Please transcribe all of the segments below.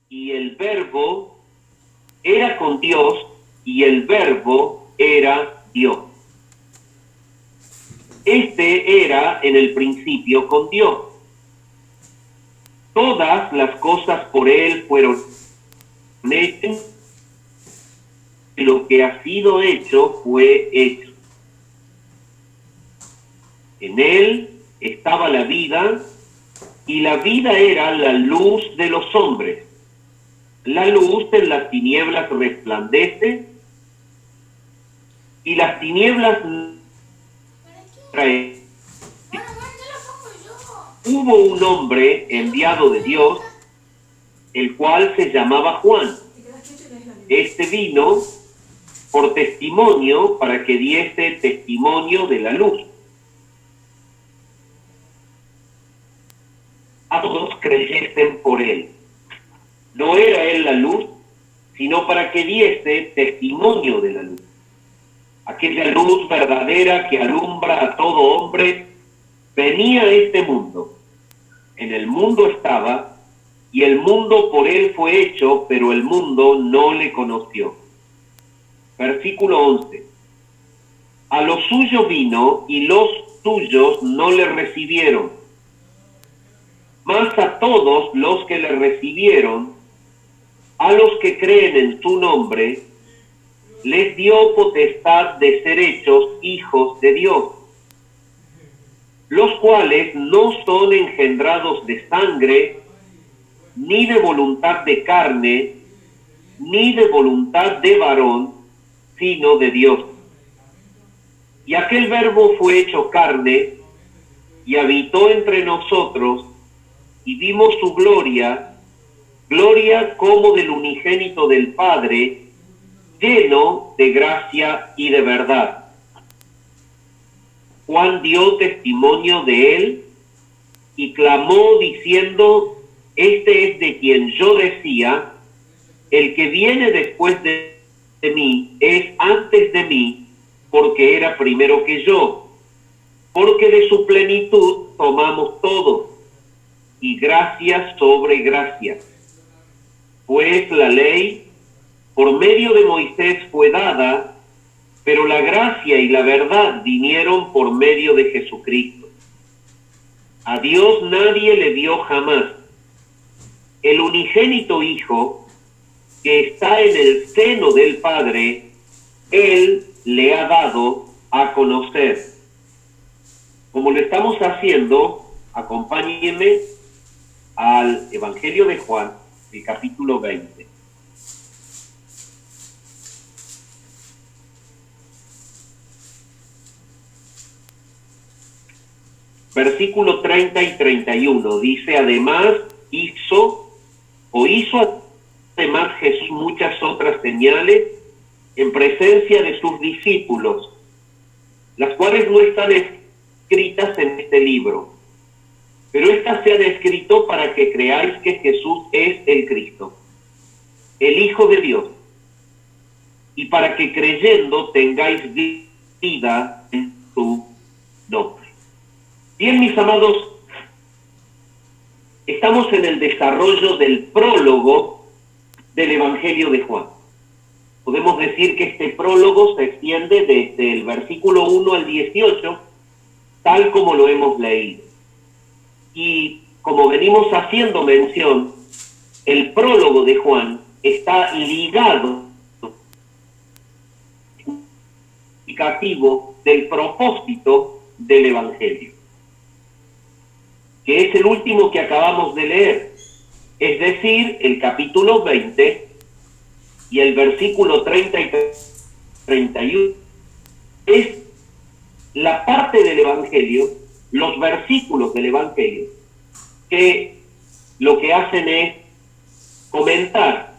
y el Verbo era con Dios, y el Verbo era Dios. Este era en el principio con Dios. Todas las cosas por Él fueron hechas. Lo que ha sido hecho fue hecho. En Él estaba la vida, y la vida era la luz de los hombres. La luz en las tinieblas resplandece, y las tinieblas traen. Hubo un hombre enviado de Dios, el cual se llamaba Juan. Este vino por testimonio, para que diese testimonio de la luz. A todos creyesen por él. No era él la luz, sino para que diese testimonio de la luz. Aquella luz verdadera que alumbra a todo hombre venía a este mundo. En el mundo estaba, y el mundo por él fue hecho, pero el mundo no le conoció. Versículo 11. A los suyos vino, y los suyos no le recibieron. Mas a todos los que le recibieron, a los que creen en su nombre, les dio potestad de ser hechos hijos de Dios, los cuales no son engendrados de sangre, ni de voluntad de carne, ni de voluntad de varón, sino de Dios. Y aquel Verbo fue hecho carne, y habitó entre nosotros, y vimos su gloria, gloria como del unigénito del Padre, lleno de gracia y de verdad. Juan dio testimonio de él, y clamó diciendo: este es de quien yo decía, el que viene después de mí es antes de mí, porque era primero que yo, porque de su plenitud tomamos todo, y gracia sobre gracia. Pues la ley por medio de Moisés fue dada, pero la gracia y la verdad vinieron por medio de Jesucristo. A Dios nadie le vio jamás. El unigénito Hijo, que está en el seno del Padre, Él le ha dado a conocer. Como lo estamos haciendo, acompáñenme al Evangelio de Juan, el capítulo 20. Versículo 30 y 31 dice: además hizo además Jesús muchas otras señales en presencia de sus discípulos, las cuales no están escritas en este libro, pero estas se han escrito para que creáis que Jesús es el Cristo, el Hijo de Dios, y para que creyendo tengáis vida en su nombre. Bien, mis amados, estamos en el desarrollo del prólogo del Evangelio de Juan. Podemos decir que este prólogo se extiende desde el versículo 1 al 18, tal como lo hemos leído. Y como venimos haciendo mención, el prólogo de Juan está ligado significativo del propósito del Evangelio, que es el último que acabamos de leer, es decir, el capítulo 20 y el versículo 30 y 31, es la parte del Evangelio, los versículos del Evangelio, que lo que hacen es comentar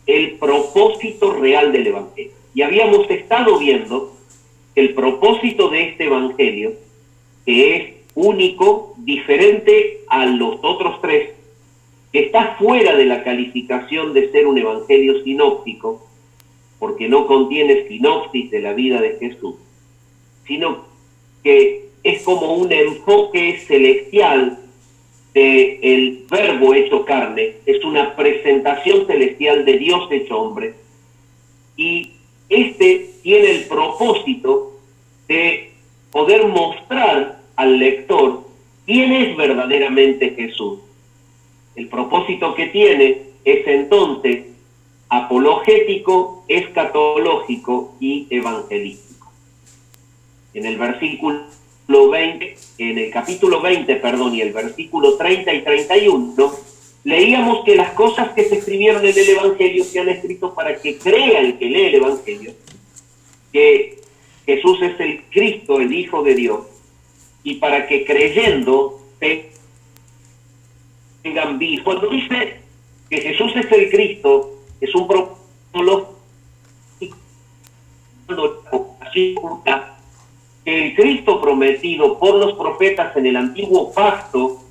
el propósito real del Evangelio. Y habíamos estado viendo el propósito de este Evangelio, que es único, diferente a los otros tres, que está fuera de la calificación de ser un evangelio sinóptico, porque no contiene sinopsis de la vida de Jesús, sino que es como un enfoque celestial del Verbo hecho carne es una presentación celestial de Dios hecho hombre, y este tiene el propósito de poder mostrar al lector quién es verdaderamente Jesús. El propósito que tiene es entonces apologético, escatológico y evangelístico. En el versículo 20, en el capítulo 20, perdón, y el versículo 30 y 31, leíamos que las cosas que se escribieron en el Evangelio se han escrito para que crea el que lee el Evangelio, que Jesús es el Cristo, el Hijo de Dios, y para que creyendo tengan vida. Cuando dice que Jesús es el Cristo, es un propósito que el Cristo prometido por los profetas en el antiguo pacto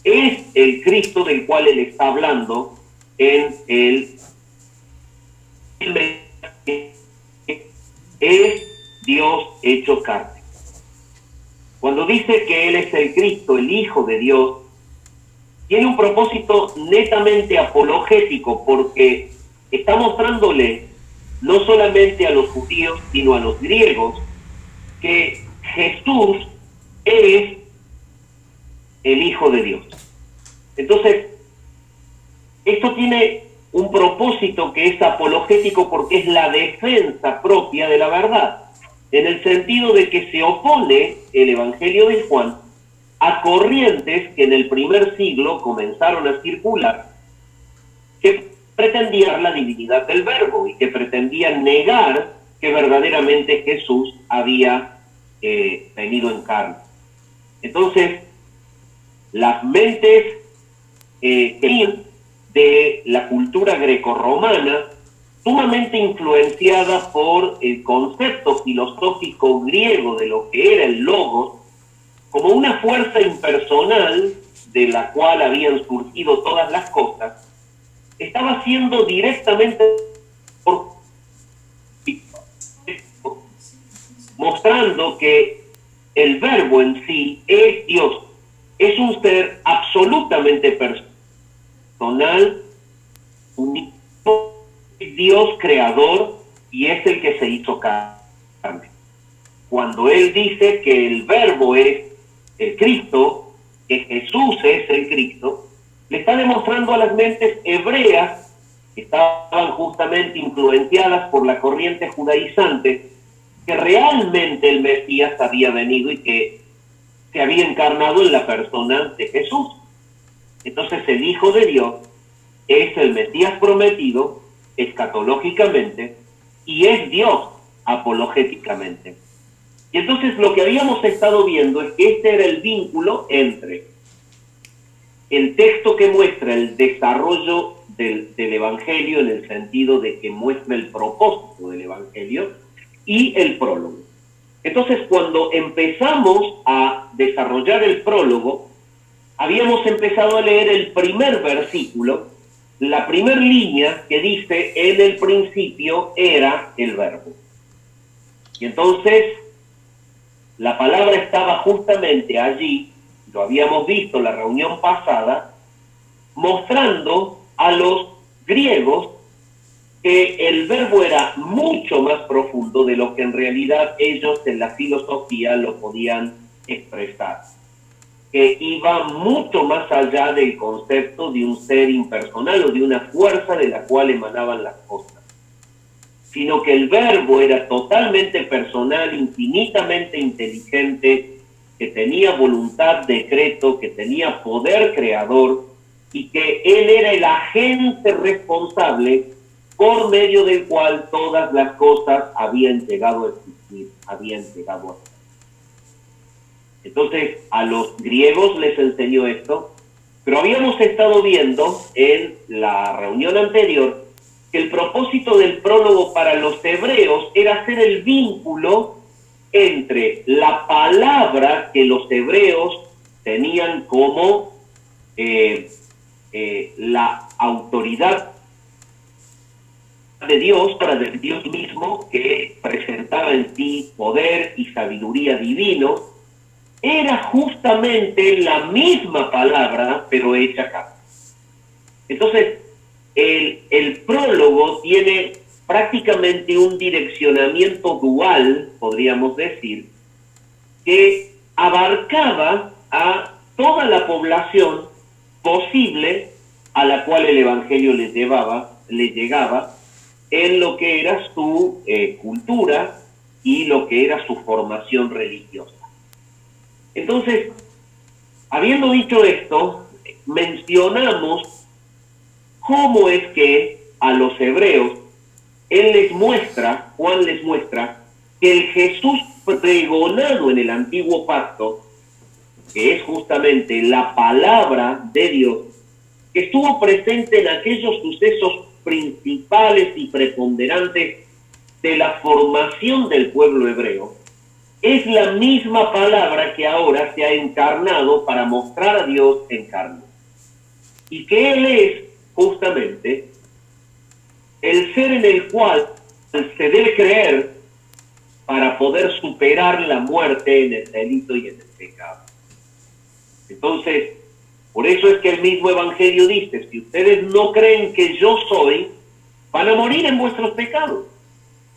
es el Cristo del cual él está hablando en el es Dios hecho carne. Cuando dice que él es el Cristo, el Hijo de Dios, tiene un propósito netamente apologético, porque está mostrándole no solamente a los judíos, sino a los griegos, que Jesús es el Hijo de Dios. Entonces, esto tiene un propósito que es apologético porque es la defensa propia de la verdad, en el sentido de que se opone el Evangelio de Juan a corrientes que en el primer siglo comenzaron a circular, que pretendían la divinidad del Verbo y que pretendían negar que verdaderamente Jesús había venido en carne. Entonces, las mentes de la cultura grecorromana, sumamente influenciada por el concepto filosófico griego de lo que era el logos, como una fuerza impersonal de la cual habían surgido todas las cosas, estaba siendo directamente mostrando que el Verbo en sí es Dios, es un ser absolutamente personal, único, Dios creador, y es el que se hizo carne. Cuando él dice que el Verbo es el Cristo, que Jesús es el Cristo, le está demostrando a las mentes hebreas, que estaban justamente influenciadas por la corriente judaizante, que realmente el Mesías había venido y que se había encarnado en la persona de Jesús. Entonces el Hijo de Dios es el Mesías prometido escatológicamente y es Dios apologéticamente. Y entonces lo que habíamos estado viendo es que este era el vínculo entre el texto que muestra el desarrollo del Evangelio, en el sentido de que muestra el propósito del Evangelio, y el prólogo. Entonces, cuando empezamos a desarrollar el prólogo, habíamos empezado a leer el primer versículo, la primera línea que dice: en el principio era el Verbo. Y entonces, la palabra estaba justamente allí, lo habíamos visto en la reunión pasada, mostrando a los griegos que el Verbo era mucho más profundo de lo que en realidad ellos en la filosofía lo podían expresar, que iba mucho más allá del concepto de un ser impersonal o de una fuerza de la cual emanaban las cosas, sino que el Verbo era totalmente personal, infinitamente inteligente, que tenía voluntad, decreto, que tenía poder creador, y que él era el agente responsable por medio del cual todas las cosas habían llegado a existir, habían llegado a ser. Entonces, a los griegos les enseñó esto, pero habíamos estado viendo en la reunión anterior que el propósito del prólogo para los hebreos era hacer el vínculo entre la palabra que los hebreos tenían como la autoridad de Dios, para de Dios mismo, que presentaba en sí poder y sabiduría divino, era justamente la misma palabra, pero hecha carne. Entonces, el prólogo tiene prácticamente un direccionamiento dual, podríamos decir, que abarcaba a toda la población posible a la cual el Evangelio le llegaba en lo que era su cultura y lo que era su formación religiosa. Entonces, habiendo dicho esto, mencionamos cómo es que a los hebreos Juan les muestra que el Jesús pregonado en el antiguo pacto, que es justamente la palabra de Dios, que estuvo presente en aquellos sucesos principales y preponderantes de la formación del pueblo hebreo, es la misma palabra que ahora se ha encarnado para mostrar a Dios en carne. Y que Él es justamente el ser en el cual se debe creer para poder superar la muerte en el delito y en el pecado. Entonces, por eso es que el mismo Evangelio dice, si ustedes no creen que yo soy, van a morir en vuestros pecados.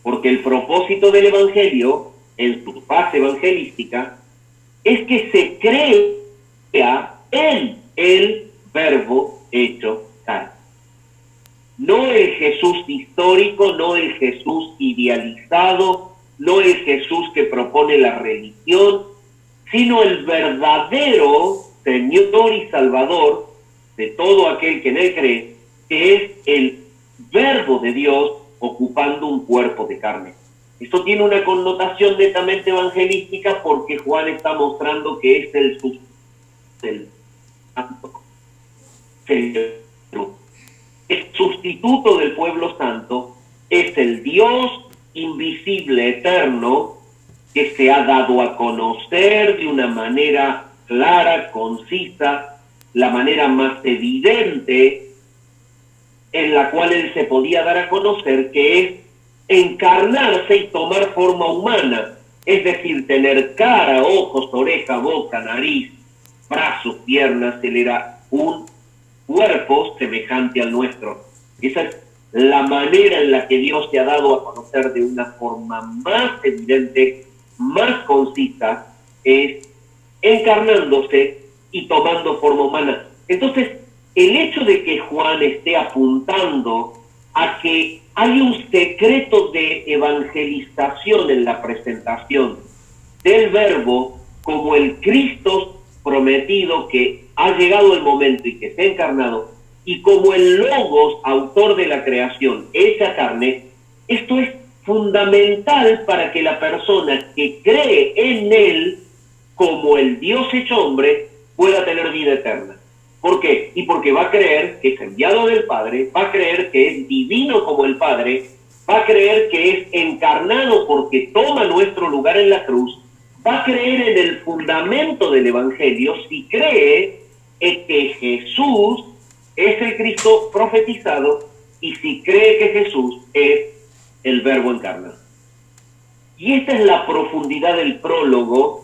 Porque el propósito del Evangelio, en su fase evangelística, es que se crea en el Verbo hecho carne. No el Jesús histórico, no el Jesús idealizado, no el Jesús que propone la religión, sino el verdadero Señor y Salvador de todo aquel que en Él cree, que es el Verbo de Dios ocupando un cuerpo de carne. Esto tiene una connotación netamente evangelística porque Juan está mostrando que es el sustituto del pueblo santo, es el Dios invisible, eterno, que se ha dado a conocer de una manera clara, concisa, la manera más evidente en la cual Él se podía dar a conocer, que es encarnarse y tomar forma humana, es decir, tener cara, ojos, oreja, boca, nariz, brazos, piernas. Él era un cuerpo semejante al nuestro. Esa es la manera en la que Dios se ha dado a conocer de una forma más evidente, más concisa, es encarnándose y tomando forma humana. Entonces, el hecho de que Juan esté apuntando a que hay un secreto de evangelización en la presentación del Verbo como el Cristo prometido que ha llegado el momento y que se ha encarnado, y como el Logos, autor de la creación, hecha carne, esto es fundamental para que la persona que cree en Él como el Dios hecho hombre pueda tener vida eterna. ¿Por qué? Y porque va a creer que es enviado del Padre, va a creer que es divino como el Padre, va a creer que es encarnado porque toma nuestro lugar en la cruz, va a creer en el fundamento del Evangelio si cree en que Jesús es el Cristo profetizado y si cree que Jesús es el Verbo encarnado. Y esta es la profundidad del prólogo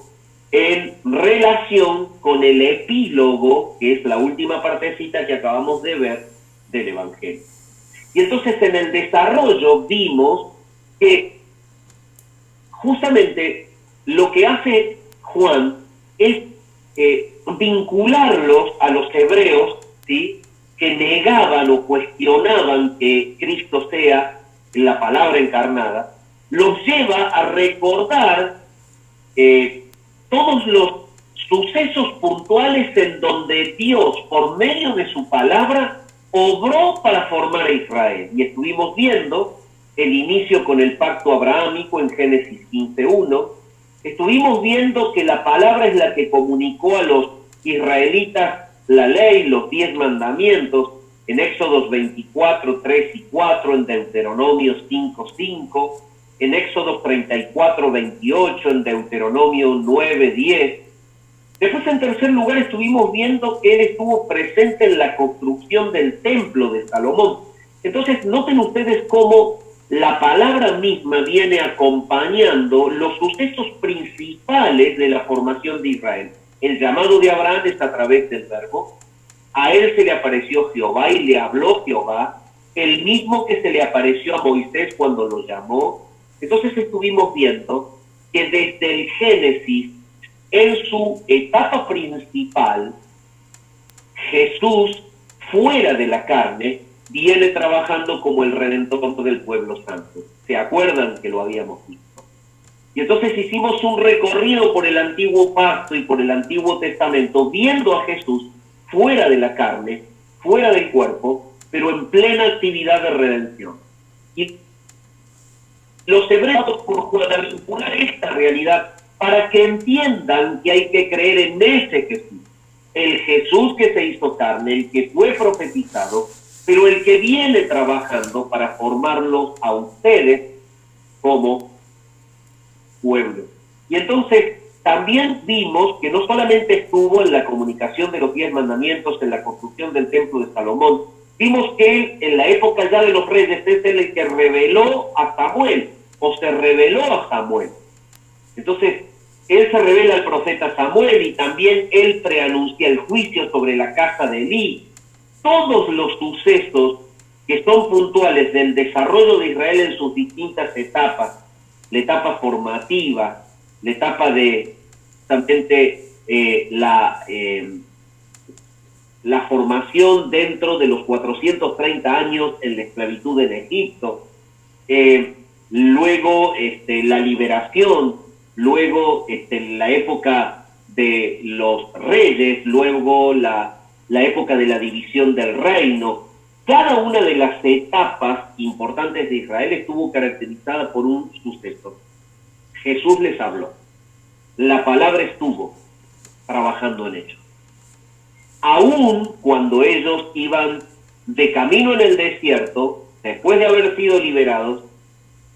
en relación con el epílogo, que es la última partecita que acabamos de ver del Evangelio. Y entonces en el desarrollo vimos que justamente lo que hace Juan es vincularlos a los hebreos, ¿sí?, que negaban o cuestionaban que Cristo sea la palabra encarnada, los lleva a recordar todos los sucesos puntuales en donde Dios, por medio de su palabra, obró para formar a Israel. Y estuvimos viendo el inicio con el pacto abrahámico en Génesis 15:1. Estuvimos viendo que la palabra es la que comunicó a los israelitas la ley, los 10 mandamientos, en Éxodos 24, 3 y 4, en Deuteronomio 5, 5, en Éxodos 34, 28, en Deuteronomio 9, 10. Después, en tercer lugar, estuvimos viendo que Él estuvo presente en la construcción del templo de Salomón. Entonces, noten ustedes cómo la palabra misma viene acompañando los sucesos principales de la formación de Israel. El llamado de Abraham es a través del verbo. A él se le apareció Jehová y le habló Jehová, el mismo que se le apareció a Moisés cuando lo llamó. Entonces estuvimos viendo que desde el Génesis, en su etapa principal, Jesús, fuera de la carne, viene trabajando como el Redentor del pueblo santo. ¿Se acuerdan que lo habíamos visto? Y entonces hicimos un recorrido por el Antiguo Pacto y por el Antiguo Testamento, viendo a Jesús fuera de la carne, fuera del cuerpo, pero en plena actividad de redención. Y los hebreos procuran vincular esta realidad para que entiendan que hay que creer en ese Jesús. El Jesús que se hizo carne, el que fue profetizado, pero el que viene trabajando para formarlos a ustedes como pueblo. Y entonces también vimos que no solamente estuvo en la comunicación de los 10 mandamientos, en la construcción del templo de Salomón, vimos que él, en la época ya de los reyes, es el que reveló a Samuel, o se reveló a Samuel. Entonces, él se revela al profeta Samuel y también él preanuncia el juicio sobre la casa de Elí. Todos los sucesos que son puntuales del desarrollo de Israel en sus distintas etapas, la etapa formativa, la etapa de también la formación dentro de los 430 años en la esclavitud en Egipto, luego la liberación, luego la época de los reyes, luego la época de la división del reino. Cada una de las etapas importantes de Israel estuvo caracterizada por un suceso. Jesús les habló. La palabra estuvo trabajando en ellos. Aún cuando ellos iban de camino en el desierto, después de haber sido liberados,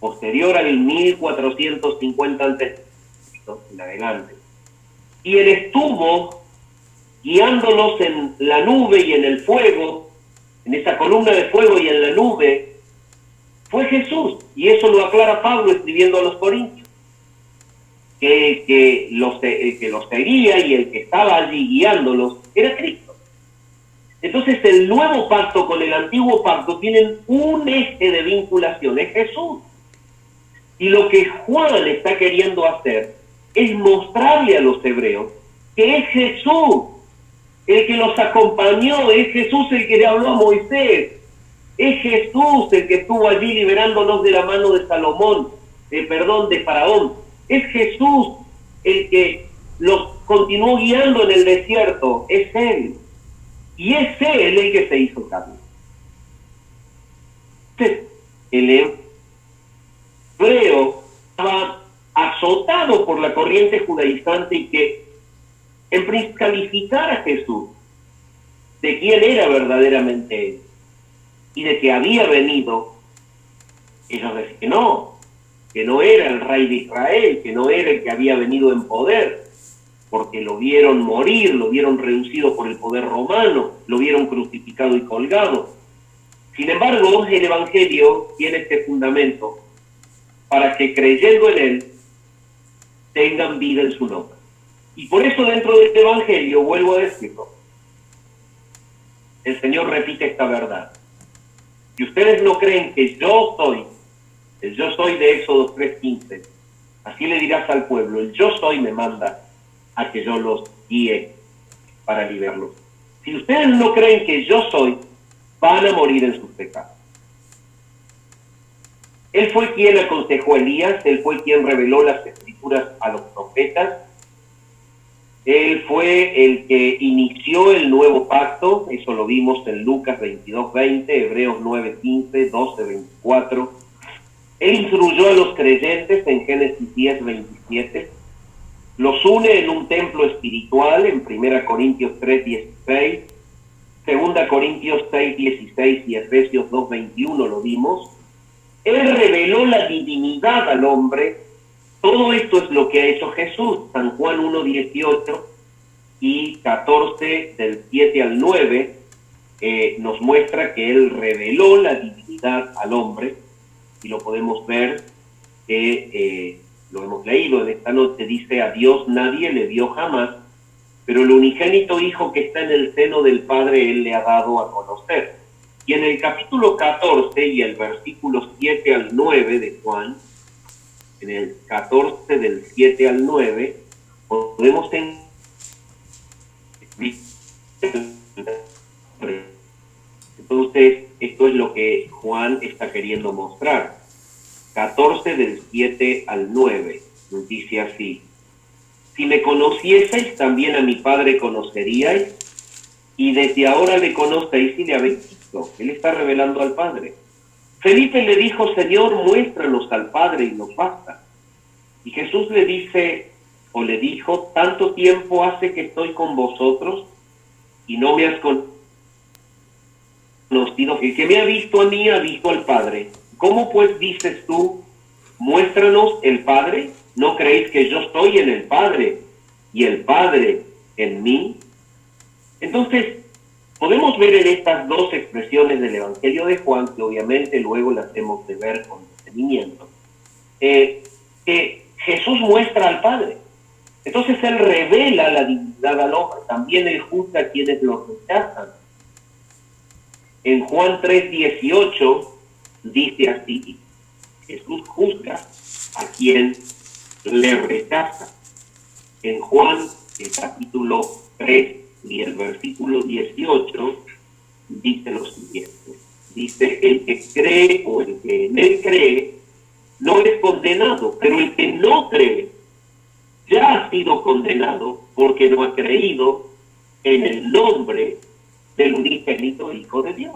posterior al 1450 a.C. en adelante, y él estuvo guiándolos en la nube y en el fuego, en esa columna de fuego y en la nube, fue Jesús. Y eso lo aclara Pablo escribiendo a los Corintios, que el que los seguía y el que estaba allí guiándolos era Cristo. Entonces el nuevo pacto con el antiguo pacto tienen un eje de vinculación, es Jesús. Y lo que Juan está queriendo hacer es mostrarle a los hebreos que es Jesús el que los acompañó, es Jesús el que le habló a Moisés, es Jesús el que estuvo allí liberándonos de la mano de Salomón, de Faraón, es Jesús el que los continuó guiando en el desierto, es Él, y es Él el que se hizo carne. Entonces, el hebreo estaba azotado por la corriente judaizante y que en calificar a Jesús de quién era verdaderamente Él y de que había venido, ellos decían que no era el rey de Israel, que no era el que había venido en poder, porque lo vieron morir, lo vieron reducido por el poder romano, lo vieron crucificado y colgado. Sin embargo, el Evangelio tiene este fundamento para que creyendo en Él tengan vida en su nombre. Y por eso dentro de este Evangelio, vuelvo a decirlo, el Señor repite esta verdad. Si ustedes no creen que yo soy, el yo soy de Éxodo 3:15, así le dirás al pueblo, el yo soy me manda a que yo los guíe para liberarlos. Si ustedes no creen que yo soy, van a morir en sus pecados. Él fue quien aconsejó a Elías, él fue quien reveló las escrituras a los profetas, él fue el que inició el nuevo pacto, eso lo vimos en Lucas 22:20, Hebreos 9:15, 12:24. Él instruyó a los creyentes en Génesis 10:27, los une en un templo espiritual en 1 Corintios 3:16, 2 Corintios 6:16 y Efesios 2:21 lo vimos. Él reveló la divinidad al hombre. Todo esto es lo que ha hecho Jesús. San Juan 1:18 y 14 del 7 al 9 nos muestra que Él reveló la divinidad al hombre. y lo podemos ver, lo hemos leído en esta noche, dice: a Dios nadie le vio jamás, pero el unigénito Hijo que está en el seno del Padre, Él le ha dado a conocer. Y en el capítulo 14 y el versículo 7 al 9 de Juan, en el 14 del 7 al 9, podemos entonces, esto es lo que Juan está queriendo mostrar. 14 del 7 al 9, nos dice así: si me conocieseis, también a mi Padre conoceríais, y desde ahora le conocéis y le habéis visto. Él está revelando al Padre. Felipe le dijo: Señor, muéstranos al Padre y nos basta. Y Jesús le dice, o le dijo: tanto tiempo hace que estoy con vosotros y no me has conocido. El que me ha visto a mí ha visto al Padre. ¿Cómo pues dices tú, muéstranos el Padre? ¿No creéis que yo estoy en el Padre y el Padre en mí? Entonces, podemos ver en estas dos expresiones del Evangelio de Juan, que obviamente luego las hemos de ver con detenimiento, que Jesús muestra al Padre. Entonces Él revela la divinidad al hombre. También Él juzga a quienes lo rechazan. En Juan 3:18 dice así: Jesús juzga a quien le rechaza. En Juan, el capítulo 3 y el versículo 18, dice lo siguiente. Dice: el que cree o el que en él cree no es condenado, pero el que no cree ya ha sido condenado porque no ha creído en el nombre del unigénito Hijo de Dios.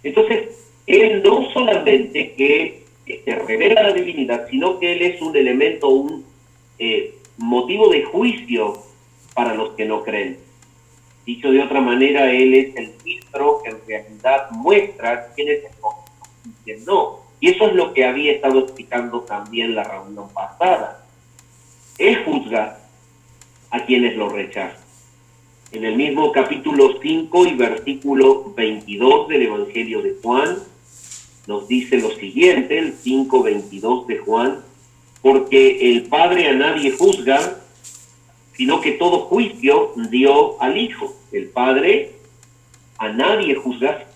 Entonces, Él no solamente que revela la divinidad, sino que Él es un elemento, un motivo de juicio para los que no creen. Dicho de otra manera, Él es el filtro que en realidad muestra quién es escogido y quién no. Y eso es lo que había estado explicando también la reunión pasada. Él juzga a quienes lo rechazan. En el mismo capítulo 5 y versículo 22 del Evangelio de Juan, nos dice lo siguiente, el 5:22 de Juan: porque el Padre a nadie juzga, sino que todo juicio dio al Hijo. El Padre a nadie juzga,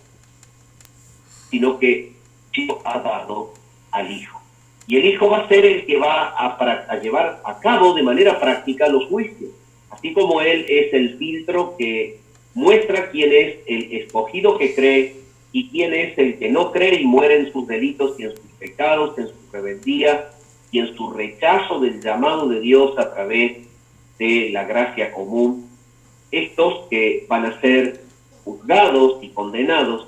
sino que Dios ha dado al Hijo. Y el Hijo va a ser el que va a llevar a cabo de manera práctica los juicios. Así como Él es el filtro que muestra quién es el escogido que cree y quién es el que no cree y muere en sus delitos y en sus pecados, en su rebeldía y en su rechazo del llamado de Dios a través de la gracia común. Estos que van a ser juzgados y condenados,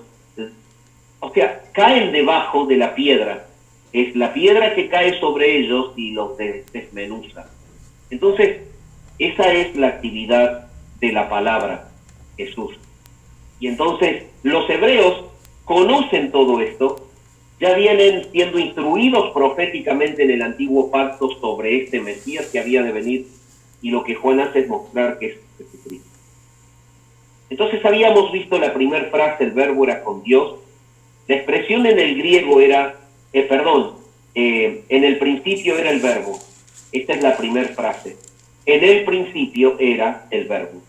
o sea, caen debajo de la piedra. Es la piedra que cae sobre ellos y los desmenuza. Entonces, esa es la actividad de la palabra, Jesús. Y entonces, los hebreos conocen todo esto, ya vienen siendo instruidos proféticamente en el antiguo pacto sobre este Mesías que había de venir, y lo que Juan hace es mostrar que es Jesucristo. Entonces habíamos visto la primera frase: el verbo era con Dios. La expresión en el griego era, en el principio era el verbo. Esta es la primera frase. En el principio era el verbo.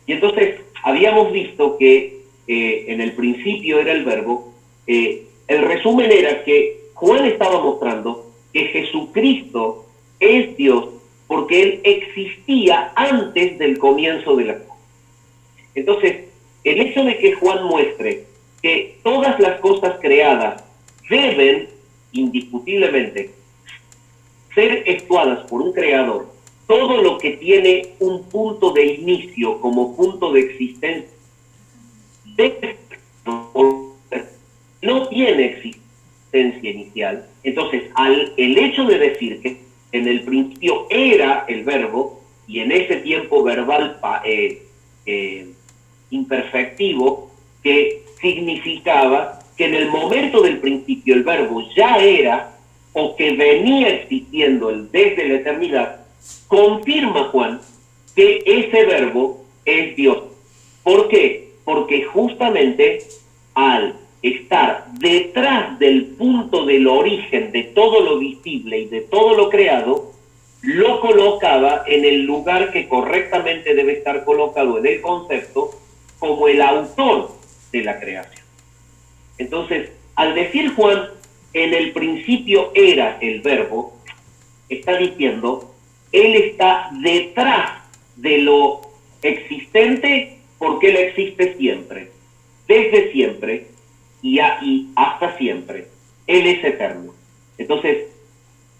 Y entonces habíamos visto que en el principio era el verbo. El resumen era que Juan estaba mostrando que Jesucristo es Dios porque Él existía antes del comienzo de la cosa. Entonces, el hecho de que Juan muestre que todas las cosas creadas deben indiscutiblemente ser actuadas por un creador, todo lo que tiene un punto de inicio como punto de existencia no tiene existencia inicial. Entonces, el hecho de decir que en el principio era el verbo, y en ese tiempo verbal imperfectivo, que significaba que en el momento del principio el verbo ya era, o que venía existiendo desde la eternidad, confirma Juan que ese verbo es Dios. ¿Por qué? Porque justamente al estar detrás del punto del origen de todo lo visible y de todo lo creado, lo colocaba en el lugar que correctamente debe estar colocado en el concepto, como el autor de la creación. Entonces, al decir Juan, en el principio era el verbo, está diciendo, él está detrás de lo existente porque él existe siempre, desde siempre y hasta siempre. Él es eterno. Entonces,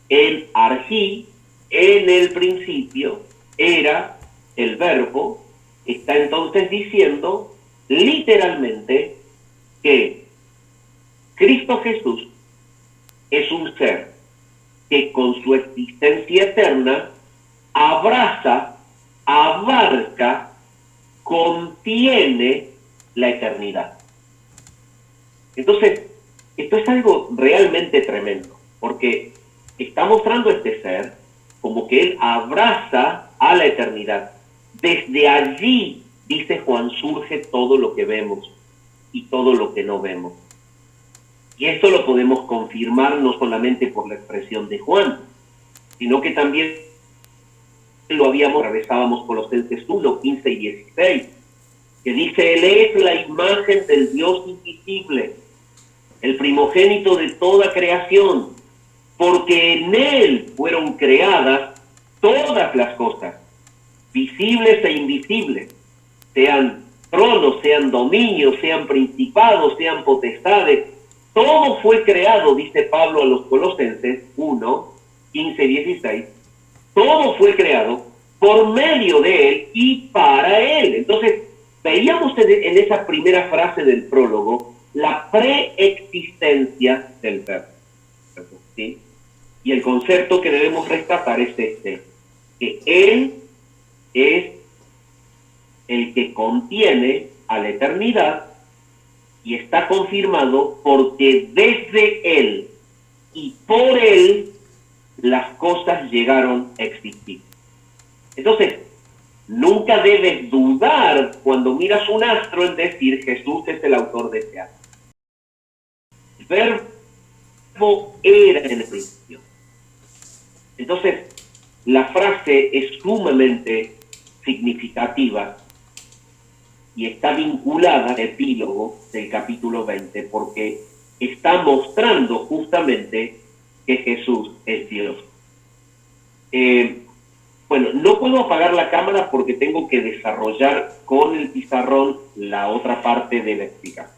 el arjí, en el principio, era el verbo, está entonces diciendo literalmente que Cristo Jesús es un ser que con su existencia eterna abraza, abarca, contiene la eternidad. Entonces, esto es algo realmente tremendo, porque está mostrando este ser como que él abraza a la eternidad. Desde allí, dice Juan, surge todo lo que vemos y todo lo que no vemos. Y esto lo podemos confirmar no solamente por la expresión de Juan, sino que también lo revisábamos Colosenses 1, 15 y 16, que dice, él es la imagen del Dios invisible, el primogénito de toda creación, porque en él fueron creadas todas las cosas, visibles e invisibles, sean tronos, sean dominios, sean principados, sean potestades. Todo fue creado, dice Pablo a los Colosenses 1, 15 y 16, todo fue creado por medio de él y para él. Entonces, veíamos en esa primera frase del prólogo la preexistencia del verbo, ¿sí? Y el concepto que debemos rescatar es este, que él es el que contiene a la eternidad y está confirmado porque desde él y por él las cosas llegaron a existir. Entonces, nunca debes dudar cuando miras un astro en decir Jesús es el autor de ese astro. El verbo era en el principio. Entonces, la frase es sumamente significativa y está vinculada al epílogo del capítulo 20 porque está mostrando justamente que Jesús es Dios. Bueno, no puedo apagar la cámara porque tengo que desarrollar con el pizarrón la otra parte de la explicación.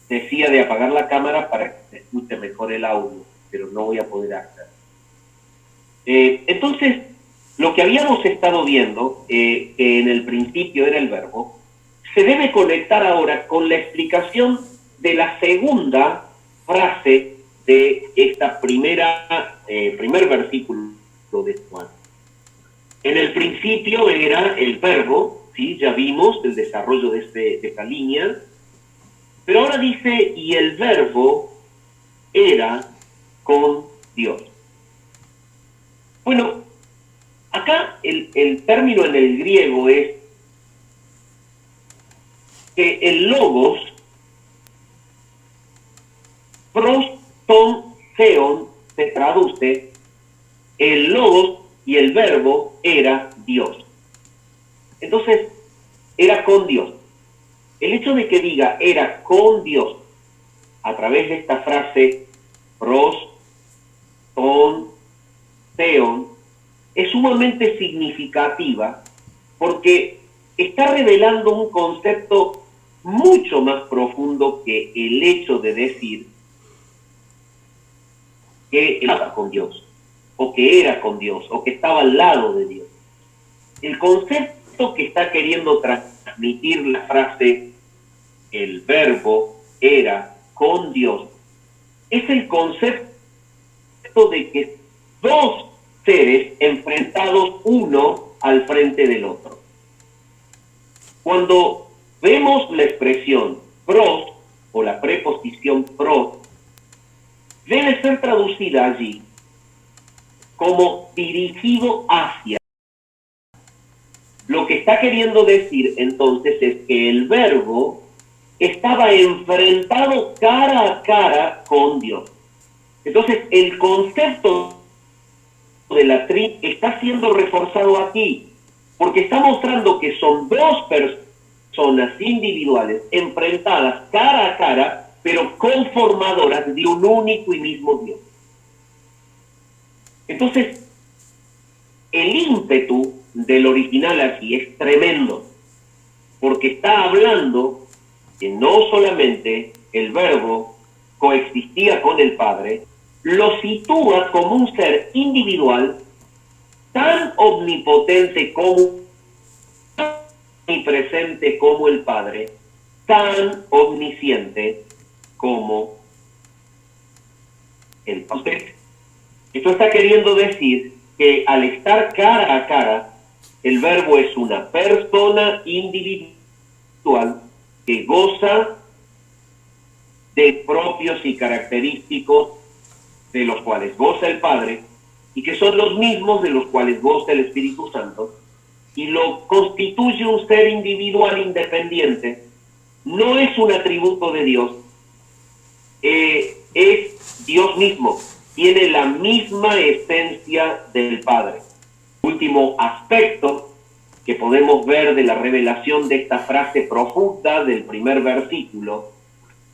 Decía de apagar la cámara para que se escuche mejor el audio, pero no voy a poder hacer. Entonces, lo que habíamos estado viendo, que en el principio era el verbo, se debe conectar ahora con la explicación de la segunda frase de esta primer versículo de Juan. En el principio era el verbo, ¿sí? Ya vimos el desarrollo de esta línea, pero ahora dice, y el verbo era con Dios. Bueno, acá el término en el griego es que el logos, pros, ton, theon, se traduce, el logos y el verbo era Dios. Entonces, era con Dios. El hecho de que diga era con Dios a través de esta frase pros, ton, theon, es sumamente significativa porque está revelando un concepto mucho más profundo que el hecho de decir que estaba con Dios, o que era con Dios, o que estaba al lado de Dios. El concepto que está queriendo transmitir la frase el verbo era con Dios es el concepto de que dos seres enfrentados uno al frente del otro. Cuando vemos la expresión pros o la preposición pros, debe ser traducida allí como dirigido hacia. Lo que está queriendo decir entonces es que el Verbo estaba enfrentado cara a cara con Dios. Entonces el concepto de la Trinidad está siendo reforzado aquí, porque está mostrando que son dos personas individuales enfrentadas cara a cara, pero conformadoras de un único y mismo Dios. Entonces, el ímpetu del original aquí es tremendo, porque está hablando que no solamente el Verbo coexistía con el Padre, lo sitúa como un ser individual tan omnipotente como y presente como el Padre, tan omnisciente como el Padre. Esto está queriendo decir que al estar cara a cara, el Verbo es una persona individual que goza de propios y característicos de los cuales goza el Padre y que son los mismos de los cuales goza el Espíritu Santo, y lo constituye un ser individual independiente. No es un atributo de Dios, es Dios mismo, tiene la misma esencia del Padre. Último aspecto que podemos ver de la revelación de esta frase profunda del primer versículo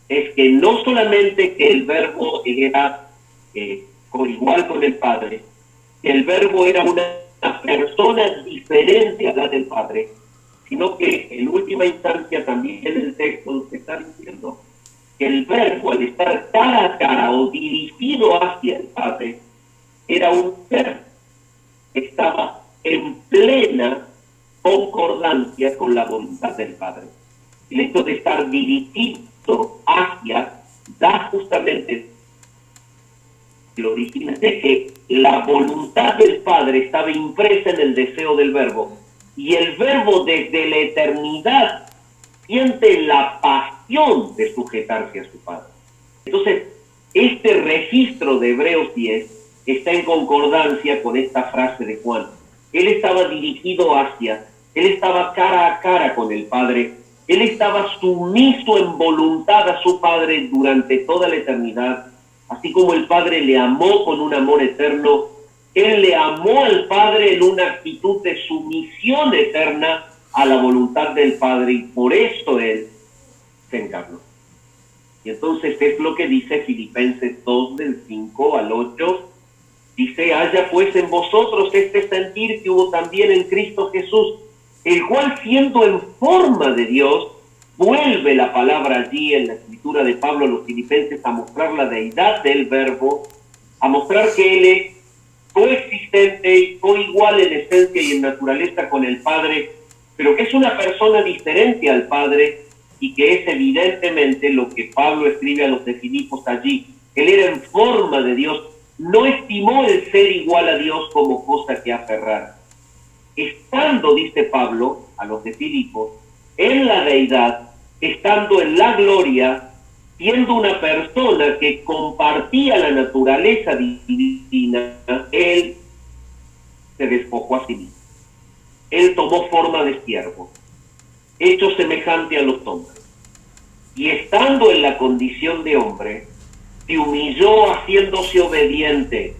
es que no solamente que el Verbo era igual con el Padre, el Verbo era una persona diferente a la del Padre, sino que en última instancia también en el texto se está diciendo que el Verbo, al estar cara a cara o dirigido hacia el Padre, era un ser que estaba en plena concordancia con la voluntad del Padre. El hecho de estar dirigido hacia da justamente el origen de que la voluntad del Padre estaba impresa en el deseo del Verbo, y el Verbo desde la eternidad siente la pasión de sujetarse a su Padre. Entonces, este registro de Hebreos 10 está en concordancia con esta frase de Juan. Él estaba dirigido hacia, él estaba cara a cara con el Padre, él estaba sumiso en voluntad a su Padre durante toda la eternidad. Así como el Padre le amó con un amor eterno, él le amó al Padre en una actitud de sumisión eterna a la voluntad del Padre, y por eso él se encarnó. Y entonces es lo que dice Filipenses 2, del 5 al 8. Dice: haya pues en vosotros este sentir que hubo también en Cristo Jesús, el cual, siendo en forma de Dios, vuelve la palabra allí en la escritura de Pablo a los Filipenses a mostrar la deidad del Verbo, a mostrar que él es coexistente y coigual en esencia y en naturaleza con el Padre, pero que es una persona diferente al Padre, y que es evidentemente lo que Pablo escribe a los de Filipos allí. Él era en forma de Dios, no estimó el ser igual a Dios como cosa que aferrar. Estando, dice Pablo a los de Filipos, en la deidad, estando en la gloria, siendo una persona que compartía la naturaleza divina, él se despojó a sí mismo. Él tomó forma de siervo, hecho semejante a los hombres, y estando en la condición de hombre, se humilló haciéndose obediente.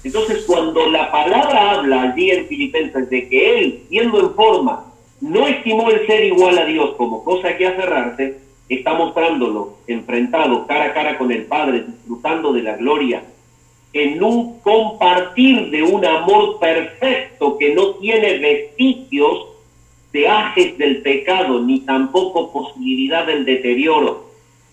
Entonces, cuando la palabra habla allí en Filipenses de que él, siendo en forma, no estimó el ser igual a Dios como cosa que aferrarse, está mostrándolo enfrentado cara a cara con el Padre, disfrutando de la gloria, en un compartir de un amor perfecto que no tiene vestigios de ajes del pecado, ni tampoco posibilidad del deterioro.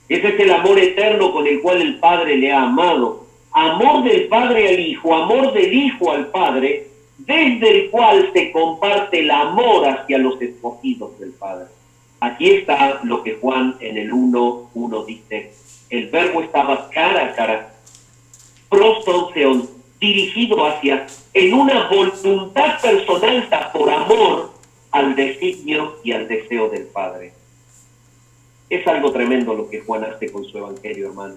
Ese es el amor eterno con el cual el Padre le ha amado. Amor del Padre al Hijo, amor del Hijo al Padre, desde el cual se comparte el amor hacia los escogidos del Padre. Aquí está lo que Juan en el 1:1 dice: el Verbo estaba cara a cara, prostonseon, dirigido hacia, en una voluntad personal por amor al designio y al deseo del Padre. Es algo tremendo lo que Juan hace con su evangelio, hermano.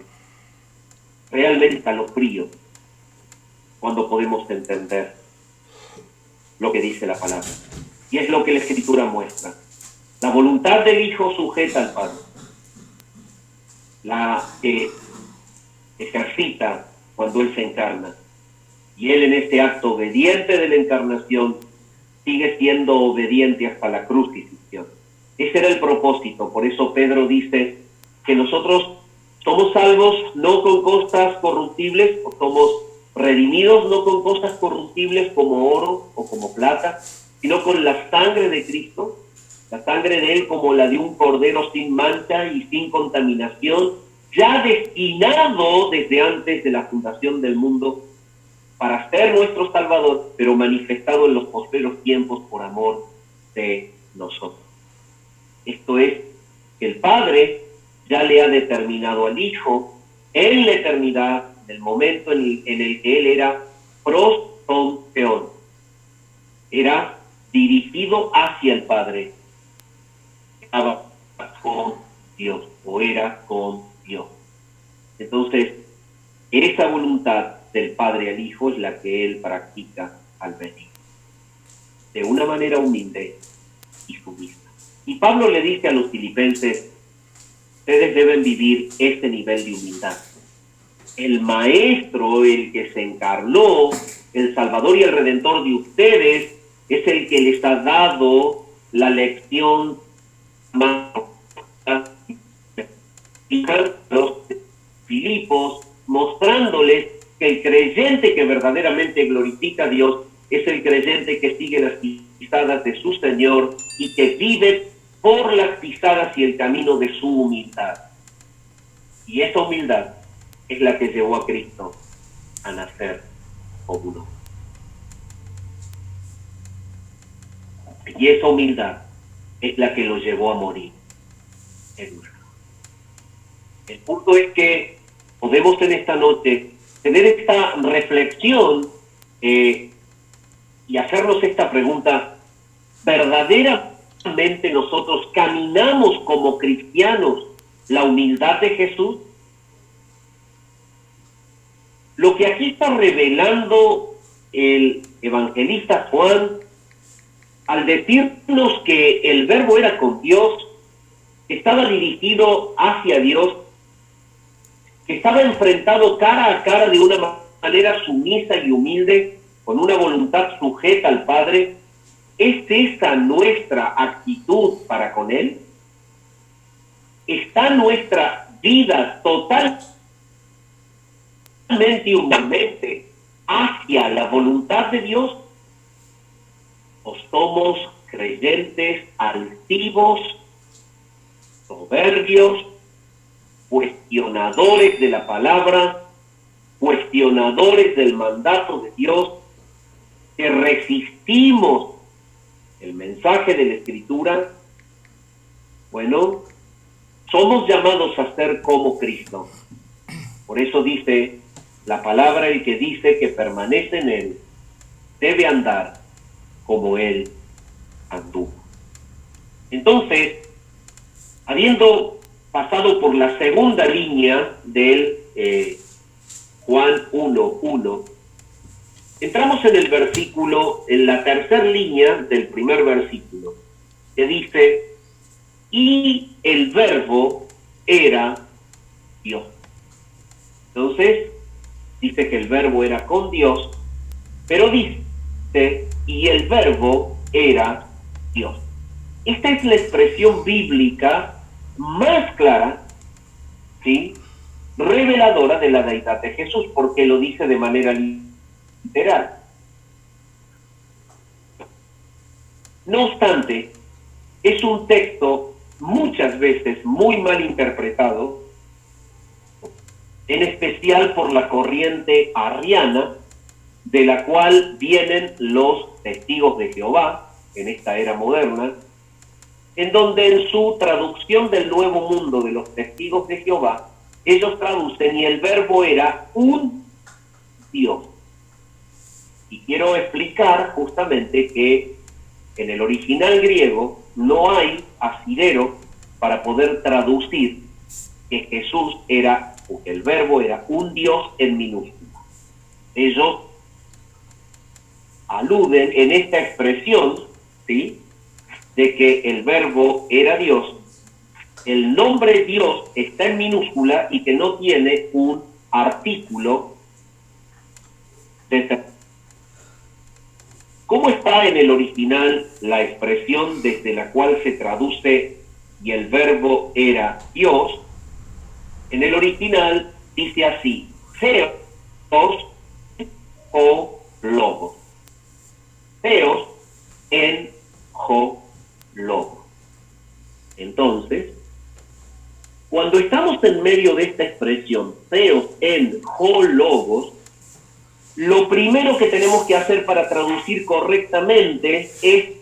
Realmente escalofrío cuando podemos entender lo que dice la palabra. Y es lo que la Escritura muestra. La voluntad del Hijo sujeta al Padre. La ejercita cuando Él se encarna. Y Él en este acto obediente de la encarnación sigue siendo obediente hasta la crucifixión. Ese era el propósito. Por eso Pedro dice que nosotros somos salvos no con cosas corruptibles, o somos redimidos no con cosas corruptibles como oro o como plata, sino con la sangre de Cristo, la sangre de Él como la de un cordero sin mancha y sin contaminación, ya destinado desde antes de la fundación del mundo para ser nuestro Salvador, pero manifestado en los postreros tiempos por amor de nosotros. Esto es, que el Padre ya le ha determinado al Hijo en la eternidad, en el momento en el que Él era pros ton theon, era dirigido hacia el Padre, estaba con Dios, o era con Dios. Entonces, esa voluntad del Padre al Hijo es la que Él practica al venir, de una manera humilde y sumisa. Y Pablo le dice a los filipenses, ustedes deben vivir este nivel de humildad. El Maestro, el que se encarnó, el Salvador y el Redentor de ustedes, es el que les ha dado la lección más los Filipos, mostrándoles que el creyente que verdaderamente glorifica a Dios es el creyente que sigue las pisadas de su Señor y que vive por las pisadas y el camino de su humildad. Y esa humildad es la que llevó a Cristo a nacer como uno. Y esa humildad es la que lo llevó a morir en una. El punto es que podemos en esta noche tener esta reflexión y hacernos esta pregunta: ¿verdaderamente nosotros caminamos como cristianos la humildad de Jesús? Lo que aquí está revelando el evangelista Juan al decirnos que el Verbo era con Dios, estaba dirigido hacia Dios, que estaba enfrentado cara a cara de una manera sumisa y humilde, con una voluntad sujeta al Padre. ¿Es esa nuestra actitud para con Él? ¿Está nuestra vida totalmente y humildemente hacia la voluntad de Dios? ¿O somos creyentes altivos, soberbios, cuestionadores de la palabra, cuestionadores del mandato de Dios, que resistimos el mensaje de la Escritura? Bueno, somos llamados a ser como Cristo. Por eso dice la palabra, el que dice que permanece en Él debe andar como Él anduvo. Entonces, habiendo pasado por la segunda línea del Juan 1:1, entramos en el versículo, en la tercera línea del primer versículo, que dice, y el Verbo era Dios. Entonces, dice que el Verbo era con Dios, pero dice, y el Verbo era Dios. Esta es la expresión bíblica más clara, ¿sí?, reveladora de la deidad de Jesús, porque lo dice de manera literal. No obstante, es un texto muchas veces muy mal interpretado, en especial por la corriente arriana, de la cual vienen los testigos de Jehová en esta era moderna, en donde en su traducción del Nuevo Mundo de los testigos de Jehová, ellos traducen, y el Verbo era un Dios. Y quiero explicar justamente que en el original griego no hay asidero para poder traducir que Jesús era, o que el Verbo era un Dios en minúscula. Ellos aluden en esta expresión ¿sí?, de que el verbo era Dios, el nombre Dios está en minúscula y que no tiene un artículo de... ¿Cómo está en el original la expresión desde la cual se traduce y el verbo era Dios? En el original dice así: Theos o logos. Theos en ho logos. Entonces, cuando estamos en medio de esta expresión, Theos en ho logos, lo primero que tenemos que hacer para traducir correctamente es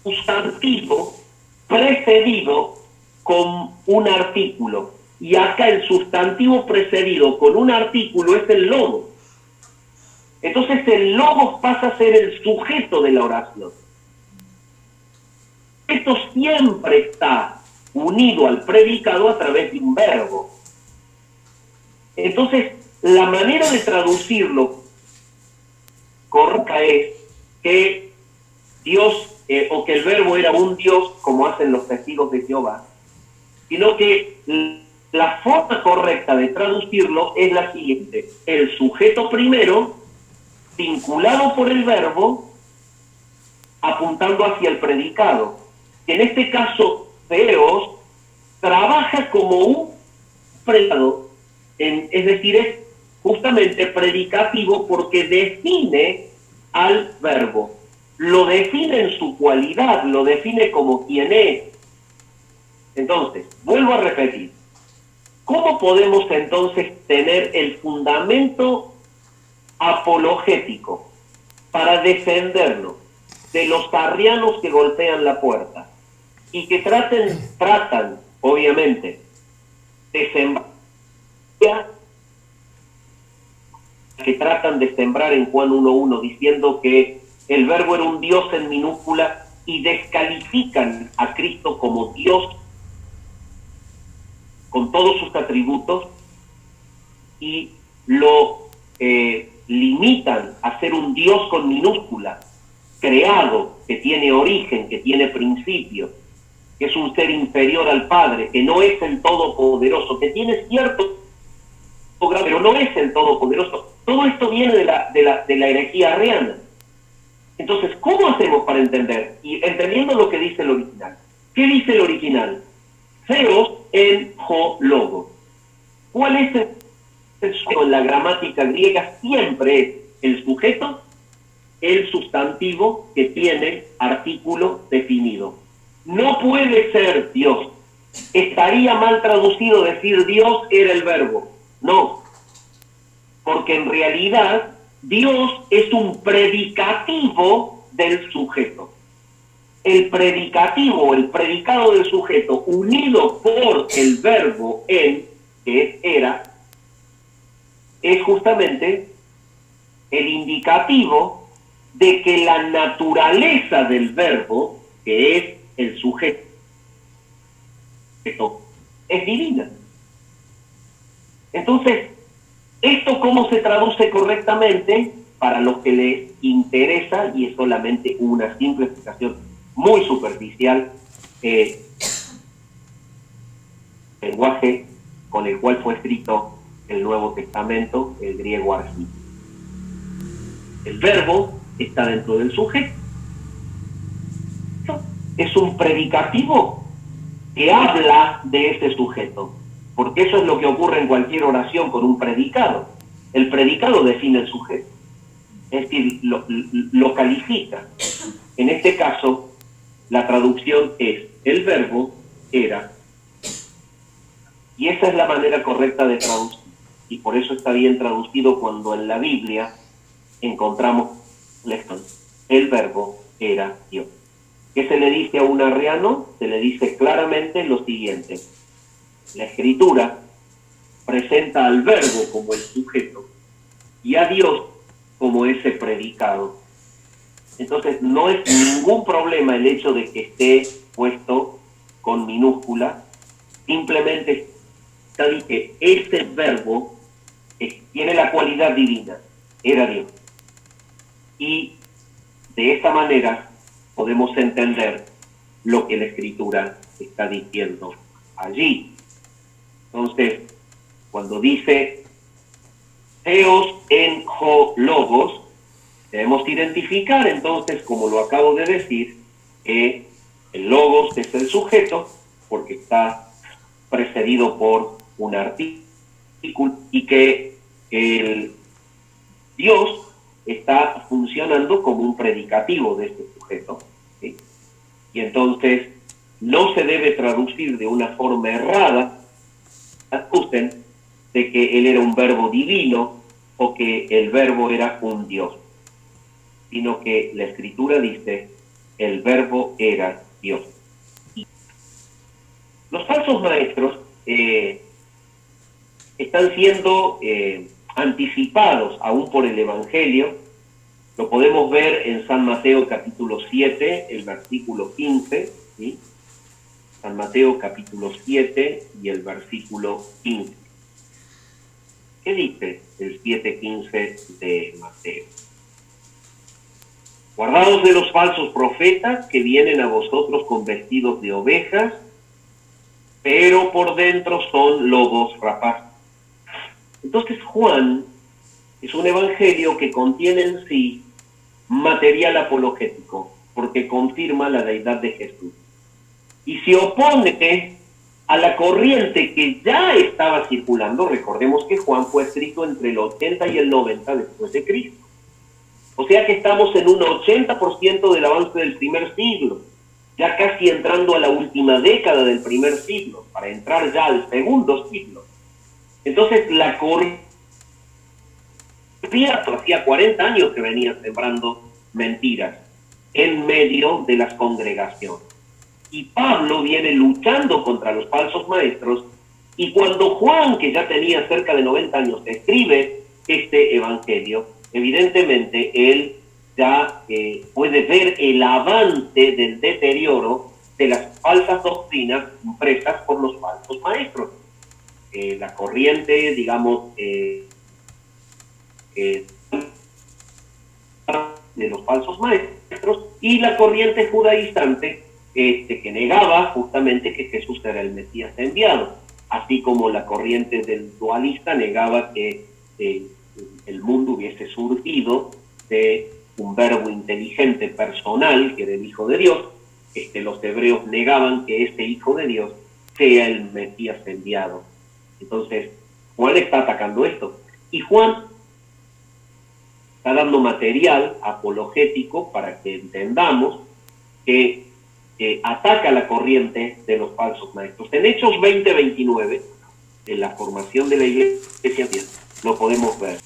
sustantivo precedido con un artículo. Y acá el sustantivo precedido con un artículo es el logos. Entonces el logos pasa a ser el sujeto de la oración. Esto siempre está unido al predicado a través de un verbo. Entonces, la manera de traducirlo correcta es que Dios, o que el verbo era un Dios, como hacen los testigos de Jehová, sino que la forma correcta de traducirlo es la siguiente: el sujeto primero, vinculado por el verbo, apuntando hacia el predicado. En este caso, Theos trabaja como un predicado, es decir, es justamente predicativo porque define al verbo, lo define en su cualidad, lo define como quien es. Entonces, vuelvo a repetir, ¿cómo podemos entonces tener el fundamento apologético para defendernos de los arrianos que golpean la puerta y que tratan, obviamente, de sembrar, que tratan de sembrar en Juan 1.1 diciendo que el verbo era un Dios en minúscula y descalifican a Cristo como Dios con todos sus atributos y lo limitan a ser un Dios con minúscula, creado, que tiene origen, que tiene principio, que es un ser inferior al Padre, que no es el Todopoderoso, que tiene cierto grado, pero no es el Todopoderoso. Todo esto viene de la herejía arriana. Entonces, ¿cómo hacemos para entender? Y entendiendo lo que dice el original. ¿Qué dice el original? Theos en ho logos. ¿Cuál es el sujeto? En la gramática griega siempre es el sujeto, el sustantivo que tiene artículo definido. No puede ser Dios. Estaría mal traducido decir Dios era el verbo. No. Porque en realidad Dios es un predicativo del sujeto. El predicativo, el predicado del sujeto, unido por el verbo en, que es era, es justamente el indicativo de que la naturaleza del verbo, que es el sujeto, es divina. Entonces, ¿esto cómo se traduce correctamente? Para los que les interesa, y es solamente una simple explicación muy superficial, lenguaje con el cual fue escrito el Nuevo Testamento, el griego argí. El verbo está dentro del sujeto. Es un predicativo que habla de ese sujeto, porque eso es lo que ocurre en cualquier oración con un predicado. El predicado define el sujeto, es decir, lo califica. En este caso, la traducción es el verbo era, y esa es la manera correcta de traducir, y por eso está bien traducido cuando en la Biblia encontramos el verbo era Dios. ¿Qué se le dice a un arriano? Se le dice claramente lo siguiente: la Escritura presenta al verbo como el sujeto y a Dios como ese predicado. Entonces no es ningún problema el hecho de que esté puesto con minúscula, simplemente está diciendo que ese verbo tiene la cualidad divina, era Dios. Y De esta manera podemos entender lo que la Escritura está diciendo allí. Entonces, cuando dice Theos en ho logos, debemos identificar entonces, como lo acabo de decir, que el logos es el sujeto, porque está precedido por un artículo, y que el Dios está funcionando como un predicativo de este sujeto, ¿sí? Y entonces no se debe traducir de una forma errada, acusen de que él era un verbo divino o que el verbo era un Dios, sino que la Escritura dice el verbo era Dios. Y los falsos maestros están siendo anticipados aún por el Evangelio. Lo podemos ver en San Mateo capítulo 7, el versículo 15, ¿sí? San Mateo capítulo 7 y el versículo 15. ¿Qué dice el 7:15 de Mateo? Guardaos de los falsos profetas que vienen a vosotros con vestidos de ovejas, pero por dentro son lobos rapaces. Entonces Juan es un evangelio que contiene en sí material apologético, porque confirma la deidad de Jesús. Y se opone a la corriente que ya estaba circulando. Recordemos que Juan fue escrito entre el 80 y el 90 después de Cristo. O sea que estamos en un 80% del avance del primer siglo, ya casi entrando a la última década del primer siglo, para entrar ya al segundo siglo. Entonces la corriente hacía 40 años que venía sembrando mentiras en medio de las congregaciones. Y Pablo viene luchando contra los falsos maestros, y cuando Juan, que ya tenía cerca de 90 años, escribe este evangelio, evidentemente él ya puede ver el avance del deterioro de las falsas doctrinas impresas por los falsos maestros. La corriente, digamos, de los falsos maestros, y la corriente judaizante que negaba justamente que Jesús era el Mesías enviado, así como la corriente del dualista negaba que el mundo hubiese surgido de un verbo inteligente personal, que era el Hijo de Dios. Los hebreos negaban que este Hijo de Dios sea el Mesías enviado. Entonces, Juan está atacando esto. Y Juan está dando material apologético para que entendamos que ataca la corriente de los falsos maestros. En Hechos 20:29, en la formación de la iglesia, lo podemos ver.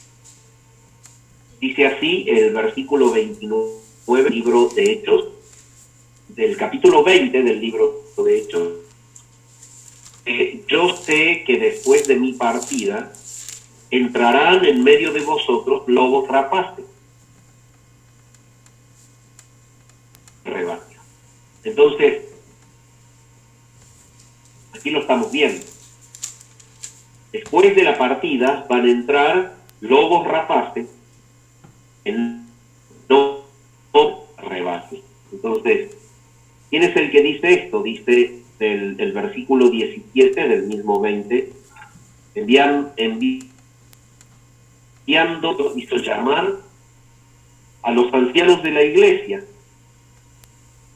Dice así el versículo 29, libro de Hechos, del capítulo 20 del libro de Hechos. Yo sé que después de mi partida entrarán en medio de vosotros lobos rapaces. Rebaño. Entonces, aquí lo estamos viendo. Después de la partida van a entrar lobos rapaces en no rebaño. Entonces, ¿quién es el que dice esto? Dice el versículo 17 del mismo 20, enviando, hizo llamar a los ancianos de la iglesia.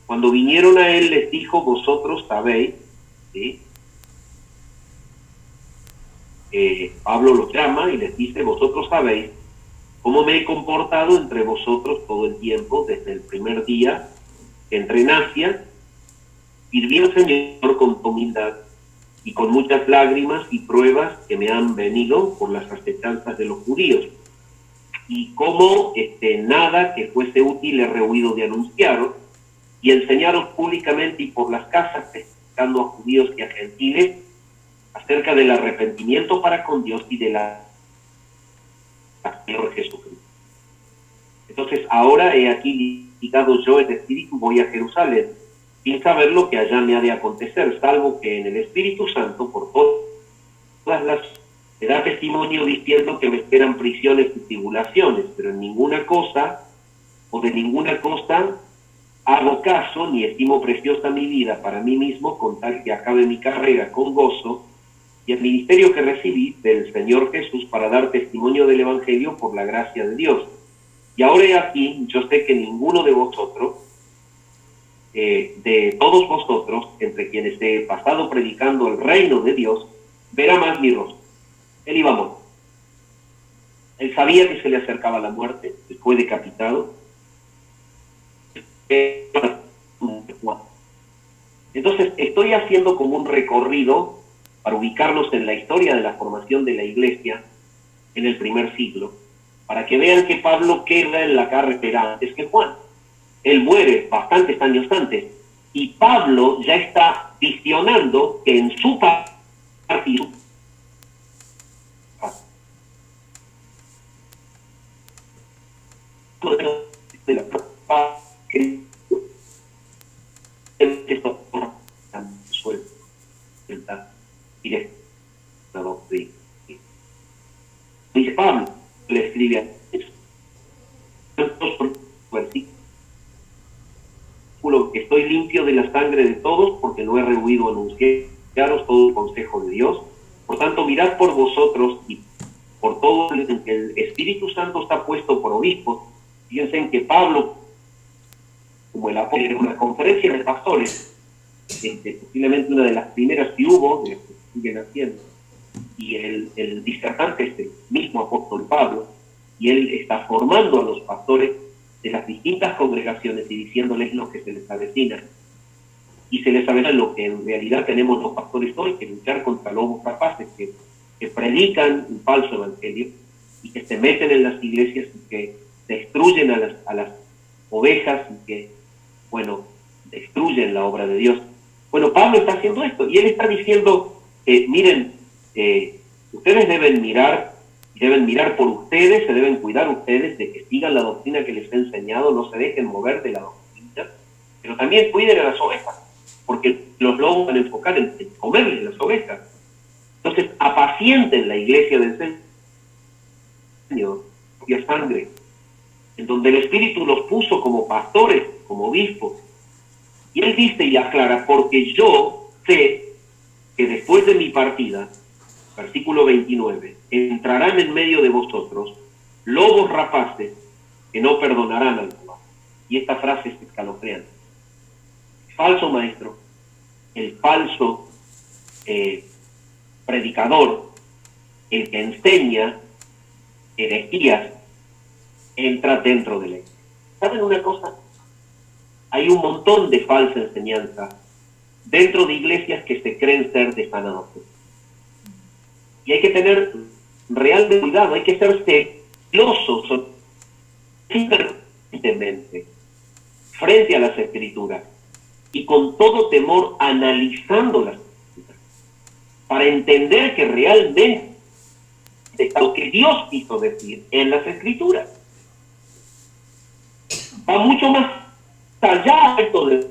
Cuando vinieron a él, les dijo: vosotros sabéis, ¿sí? Pablo los llama y les dice: vosotros sabéis cómo me he comportado entre vosotros todo el tiempo, desde el primer día que entré en Asia, sirví al Señor con humildad y con muchas lágrimas y pruebas que me han venido por las acechanzas de los judíos. Y cómo nada que fuese útil he rehuido de anunciaros y enseñaros públicamente y por las casas, testificando a judíos y a gentiles acerca del arrepentimiento para con Dios y de la Señor Jesucristo. Entonces, ahora he aquí ligado yo el espíritu, voy a Jerusalén, sin saber lo que allá me ha de acontecer, salvo que en el Espíritu Santo, por todas las, me da testimonio diciendo que me esperan prisiones y tribulaciones, pero en ninguna cosa o de ninguna cosa hago caso, ni estimo preciosa mi vida para mí mismo, con tal que acabe mi carrera con gozo, y el ministerio que recibí del Señor Jesús para dar testimonio del Evangelio por la gracia de Dios. Y ahora he aquí, yo sé que ninguno de vosotros, de todos vosotros, entre quienes he pasado predicando el reino de Dios, verá más mi rostro. Él iba a morir. Él sabía que se le acercaba la muerte, él fue decapitado. Entonces, estoy haciendo como un recorrido para ubicarnos en la historia de la formación de la iglesia en el primer siglo, para que vean que Pablo queda en la carretera antes que Juan. Él muere bastantes años antes, y Pablo ya está visionando que en su partido de la que esto suelta y de la doctrina. Dice Pablo, le escribe a versículo: que estoy limpio de la sangre de todos, porque no he rehuido anunciaros todo el consejo de Dios. Por tanto, mirad por vosotros y por todo en que el Espíritu Santo está puesto por obispos. Fíjense en que Pablo, como el apóstol, en una conferencia de pastores, posiblemente una de las primeras que hubo, de las que siguen haciendo, y el disertante es el mismo apóstol Pablo, y él está formando a los pastores de las distintas congregaciones y diciéndoles lo que se les avecina. Y se les avecina lo que en realidad tenemos los pastores hoy, que luchar contra lobos rapaces que predican un falso evangelio y que se meten en las iglesias y que destruyen a las ovejas y que, bueno, destruyen la obra de Dios. Bueno, Pablo está haciendo esto y él está diciendo, miren, ustedes deben mirar por ustedes, se deben cuidar ustedes de que sigan la doctrina que les he enseñado, no se dejen mover de la doctrina, pero también cuiden a las ovejas, porque los lobos van a enfocar en comerles las ovejas. Entonces, apacienten la iglesia del Señor, propia sangre, en donde el Espíritu los puso como pastores, como obispos. Y él dice y aclara: porque yo sé que después de mi partida, versículo 29, entrarán en medio de vosotros lobos rapaces que no perdonarán al pueblo. Y esta frase es escalofriante. El falso maestro, el falso predicador, el que enseña herejías, entra dentro de la iglesia. ¿Saben una cosa? Hay un montón de falsa enseñanza dentro de iglesias que se creen ser de sana doctrina. Y hay que tener real cuidado, hay que ser celosos frente a las escrituras y con todo temor analizando las escrituras para entender que realmente está lo que Dios quiso decir en las escrituras. Va mucho más allá esto de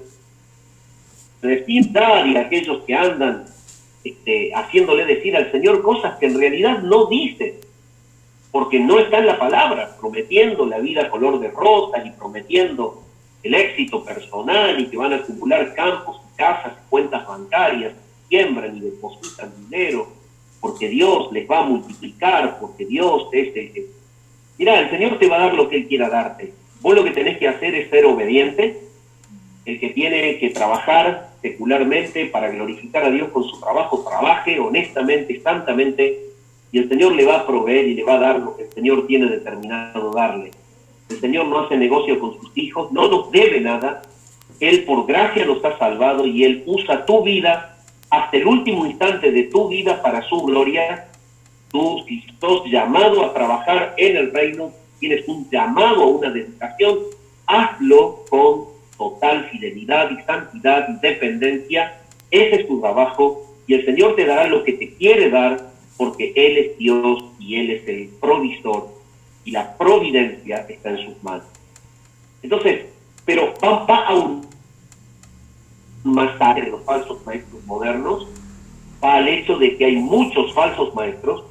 decir dar y aquellos que andan haciéndole decir al Señor cosas que en realidad no dice, porque no está en la palabra, prometiendo la vida color de rosa y prometiendo el éxito personal y que van a acumular campos y casas y cuentas bancarias, siembran y depositan dinero, porque Dios les va a multiplicar, porque Dios es el que... Mira, el Señor te va a dar lo que Él quiera darte. Vos lo que tenés que hacer es ser obediente. El que tiene que trabajar secularmente para glorificar a Dios con su trabajo, trabaje honestamente, santamente, y el Señor le va a proveer y le va a dar lo que el Señor tiene determinado darle. El Señor no hace negocio con sus hijos, no nos debe nada. Él por gracia nos ha salvado y Él usa tu vida hasta el último instante de tu vida para su gloria. Tú, si sos llamado a trabajar en el reino, tienes un llamado, una dedicación, hazlo con total fidelidad y santidad y dependencia. Ese es tu trabajo y el Señor te dará lo que te quiere dar, porque Él es Dios y Él es el provisor y la providencia está en sus manos. Entonces, pero va aún más allá de los falsos maestros modernos, va al hecho de que hay muchos falsos maestros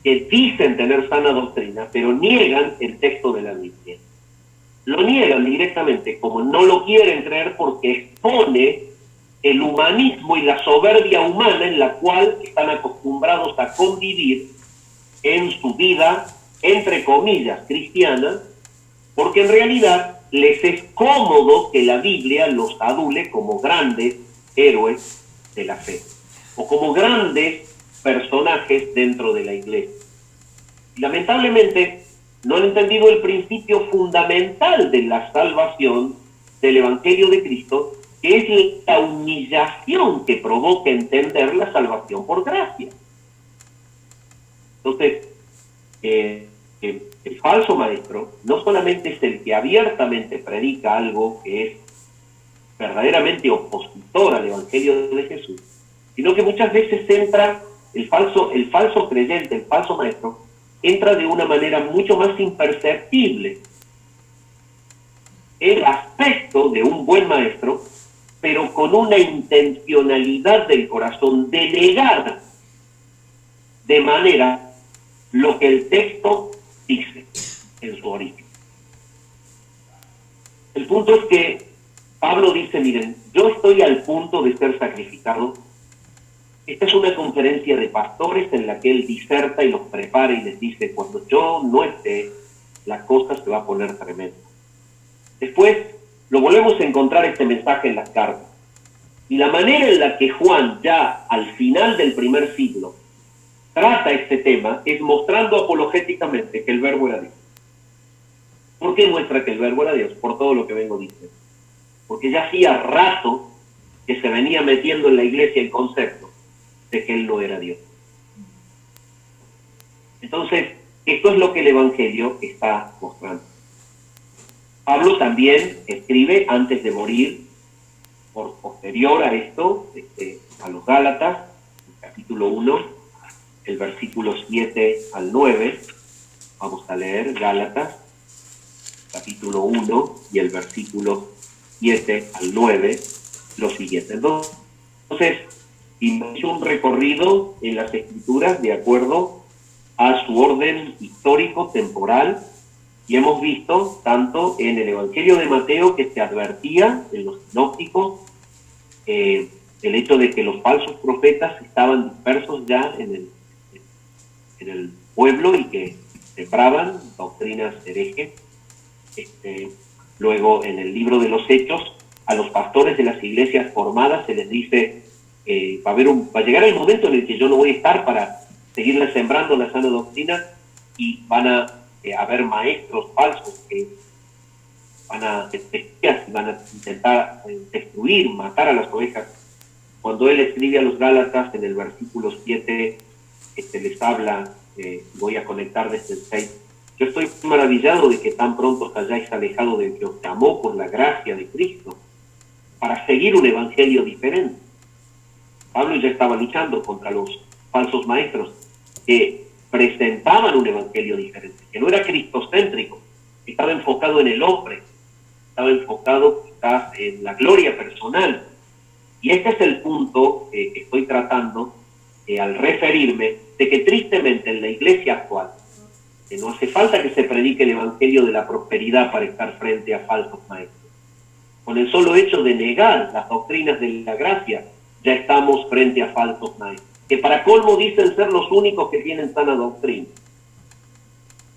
que dicen tener sana doctrina, pero niegan el texto de la Biblia. lo niegan directamente, como no lo quieren creer porque expone el humanismo y la soberbia humana en la cual están acostumbrados a convivir en su vida, entre comillas, cristiana, porque en realidad les es cómodo que la Biblia los adule como grandes héroes de la fe, o como grandes personajes dentro de la iglesia. Y lamentablemente no han entendido el principio fundamental de la salvación del Evangelio de Cristo, que es la humillación que provoca entender la salvación por gracia. Entonces, el falso maestro no solamente es el que abiertamente predica algo que es verdaderamente opositor al Evangelio de Jesús, sino que muchas veces entra el falso creyente, el falso maestro, entra de una manera mucho más imperceptible el aspecto de un buen maestro, pero con una intencionalidad del corazón de negar de manera lo que el texto dice en su origen. El punto es que Pablo dice, miren, yo estoy al punto de ser sacrificado. Esta es una conferencia de pastores en la que él diserta y los prepara y les dice, cuando yo no esté, la cosa se va a poner tremenda. Después lo volvemos a encontrar este mensaje en las cartas. Y la manera en la que Juan, ya al final del primer siglo, trata este tema es mostrando apologéticamente que el verbo era Dios. ¿Por qué muestra que el verbo era Dios? Por todo lo que vengo diciendo. Porque ya hacía rato que se venía metiendo en la iglesia el concepto de que él no era Dios. Entonces, esto es lo que el Evangelio está mostrando. Pablo también escribe antes de morir, posterior a esto, a los Gálatas, capítulo 1, el versículo 7 al 9. Vamos a leer Gálatas, capítulo 1 y el versículo 7 al 9, lo siguiente. Entonces, hizo un recorrido en las Escrituras de acuerdo a su orden histórico, temporal, y hemos visto tanto en el Evangelio de Mateo que se advertía en los sinópticos el hecho de que los falsos profetas estaban dispersos ya en el pueblo y que sembraban doctrinas herejes. Luego, en el libro de los Hechos, a los pastores de las iglesias formadas se les dice, va a llegar el momento en el que yo no voy a estar para seguirles sembrando la sana doctrina y van a haber maestros falsos que van a intentar destruir, matar a las ovejas. Cuando él escribe a los Gálatas en el versículo 7, les habla, voy a conectar desde el 6, yo estoy maravillado de que tan pronto os hayáis alejado del que os llamó por la gracia de Cristo para seguir un evangelio diferente. Pablo ya estaba luchando contra los falsos maestros que presentaban un evangelio diferente, que no era cristocéntrico, que estaba enfocado en el hombre, estaba enfocado quizás en la gloria personal. Y este es el punto que estoy tratando al referirme de que tristemente en la iglesia actual no hace falta que se predique el evangelio de la prosperidad para estar frente a falsos maestros. Con el solo hecho de negar las doctrinas de la gracia, ya estamos frente a falsos maestros, que para colmo dicen ser los únicos que tienen sana doctrina,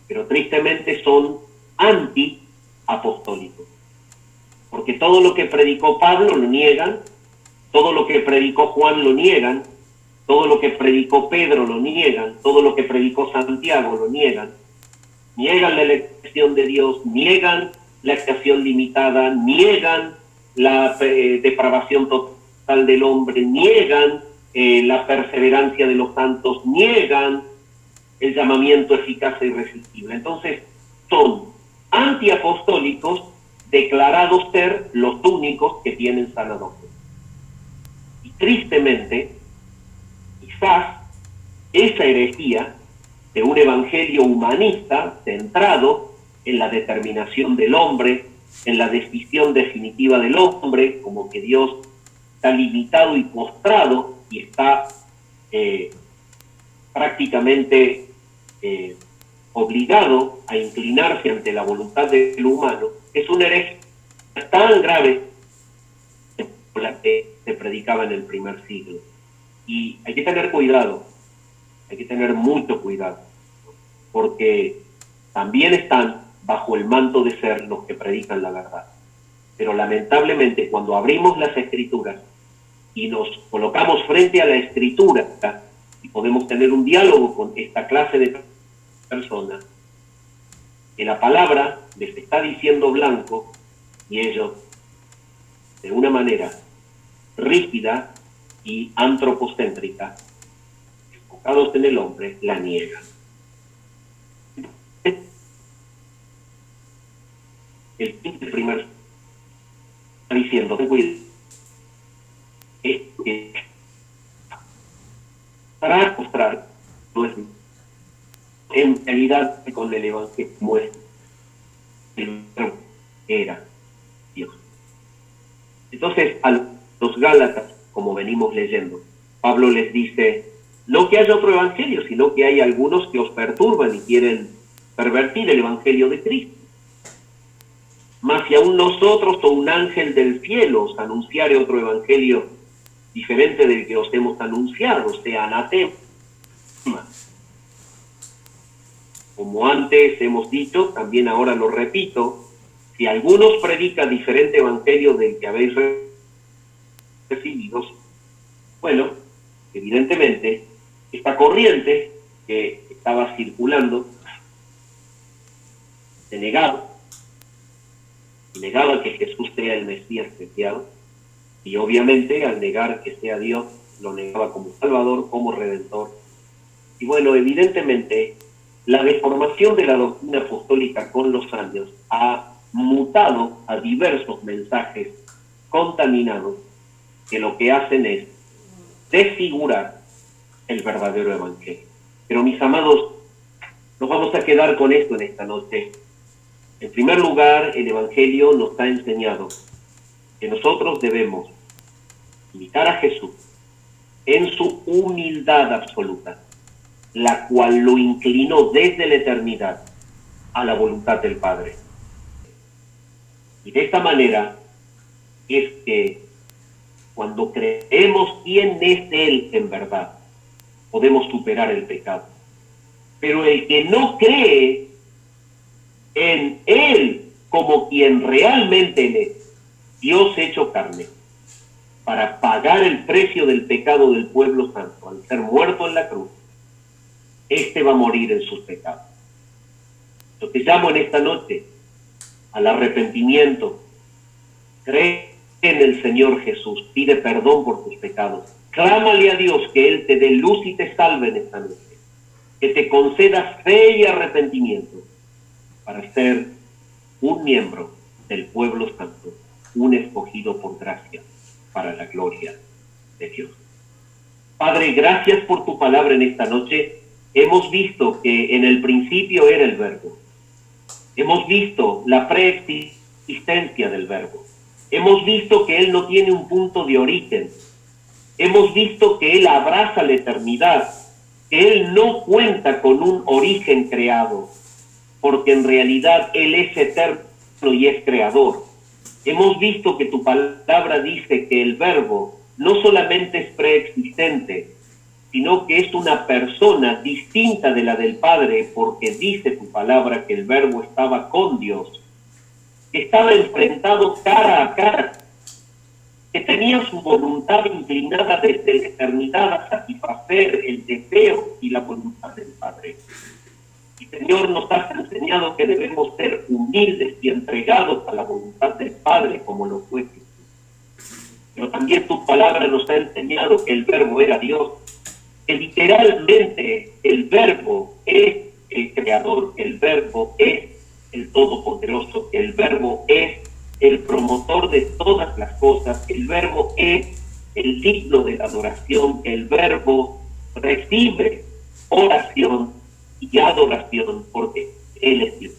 pero tristemente son anti-apostólicos, porque todo lo que predicó Pablo lo niegan, todo lo que predicó Juan lo niegan, todo lo que predicó Pedro lo niegan, todo lo que predicó Santiago lo niegan la elección de Dios, niegan la creación limitada, niegan la depravación total del hombre, niegan la perseverancia de los santos, niegan el llamamiento eficaz e irresistible. Entonces, son antiapostólicos declarados ser los únicos que tienen sana doctrina. Y tristemente, quizás esa herejía de un evangelio humanista centrado en la determinación del hombre, en la decisión definitiva del hombre, como que Dios está limitado y postrado y está prácticamente obligado a inclinarse ante la voluntad del humano, es una herejía tan grave como la que se predicaba en el primer siglo. Y hay que tener cuidado, hay que tener mucho cuidado, porque también están bajo el manto de ser los que predican la verdad. Pero lamentablemente cuando abrimos las escrituras y nos colocamos frente a la escritura y podemos tener un diálogo con esta clase de personas, que la palabra les está diciendo blanco y ellos, de una manera rígida y antropocéntrica, enfocados en el hombre, la niegan. El primer está diciendo, para mostrar en realidad con el evangelio muestra el era Dios. Entonces a los Gálatas, como venimos leyendo, Pablo les dice, no que haya otro evangelio, sino que hay algunos que os perturban y quieren pervertir el evangelio de Cristo. Mas si aún nosotros o un ángel del cielo os anunciare otro evangelio diferente del que os hemos anunciado, sea anatema. Como antes hemos dicho, también ahora lo repito, si algunos predica diferente evangelio del que habéis recibido, bueno, evidentemente, esta corriente que estaba circulando, negaba que Jesús sea el Mesías enviado, y obviamente al negar que sea Dios, lo negaba como Salvador, como Redentor. Y bueno, evidentemente, la deformación de la doctrina apostólica con los años ha mutado a diversos mensajes contaminados que lo que hacen es desfigurar el verdadero evangelio. Pero mis amados, nos vamos a quedar con esto en esta noche. En primer lugar, el evangelio nos ha enseñado que nosotros debemos imitar a Jesús en su humildad absoluta, la cual lo inclinó desde la eternidad a la voluntad del Padre. Y de esta manera es que cuando creemos quién es Él en verdad, podemos superar el pecado. Pero el que no cree en Él como quien realmente Él es, Dios hecho carne, para pagar el precio del pecado del pueblo santo, al ser muerto en la cruz, este va a morir en sus pecados. Yo te llamo en esta noche al arrepentimiento. Cree en el Señor Jesús, pide perdón por tus pecados, clámale a Dios que Él te dé luz y te salve en esta noche, que te conceda fe y arrepentimiento para ser un miembro del pueblo santo, un escogido por gracia para la gloria de Dios. Padre, gracias por tu palabra en esta noche. Hemos visto que en el principio era el Verbo. Hemos visto la preexistencia del Verbo. Hemos visto que Él no tiene un punto de origen. Hemos visto que Él abraza la eternidad, que Él no cuenta con un origen creado, porque en realidad Él es eterno y es creador. Hemos visto que tu palabra dice que el Verbo no solamente es preexistente, sino que es una persona distinta de la del Padre, porque dice tu palabra que el Verbo estaba con Dios, que estaba enfrentado cara a cara, que tenía su voluntad inclinada desde la eternidad a satisfacer el deseo y la voluntad del Padre. Y Señor, nos has enseñado que debemos ser humildes y entregados a la voluntad del Padre como lo fue Jesús. Pero también tu palabra nos ha enseñado que el Verbo era Dios, que literalmente el Verbo es el Creador, el Verbo es el Todopoderoso, el Verbo es el promotor de todas las cosas, el Verbo es el digno de la adoración, el Verbo recibe oración y adoración porque Él es Dios.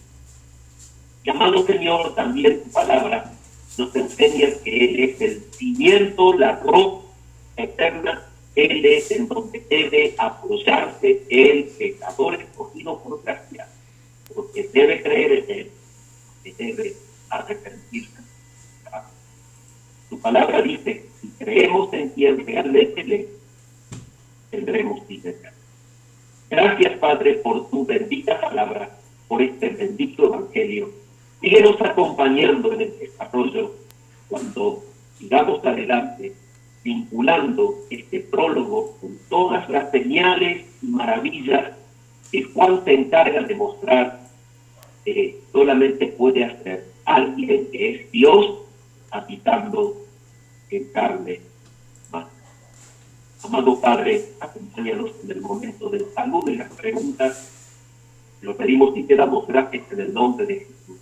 Y amado Señor, también tu palabra nos enseña que Él es el cimiento, la roca eterna, Él es en donde debe apoyarse el pecador escogido por gracia, porque debe creer en Él, porque debe arrepentirse. Tu palabra dice, si creemos en quien realmente le tendremos vida eterna. Gracias, Padre, por tu bendita palabra, por este bendito evangelio. Síguenos acompañando en el desarrollo cuando sigamos adelante, vinculando este prólogo con todas las señales y maravillas que Juan se encarga de mostrar que solamente puede hacer alguien que es Dios habitando en carne humana. Amado Padre, acompáñanos en el momento del saludo y las preguntas. Lo pedimos y te damos gracias en el nombre de Jesús.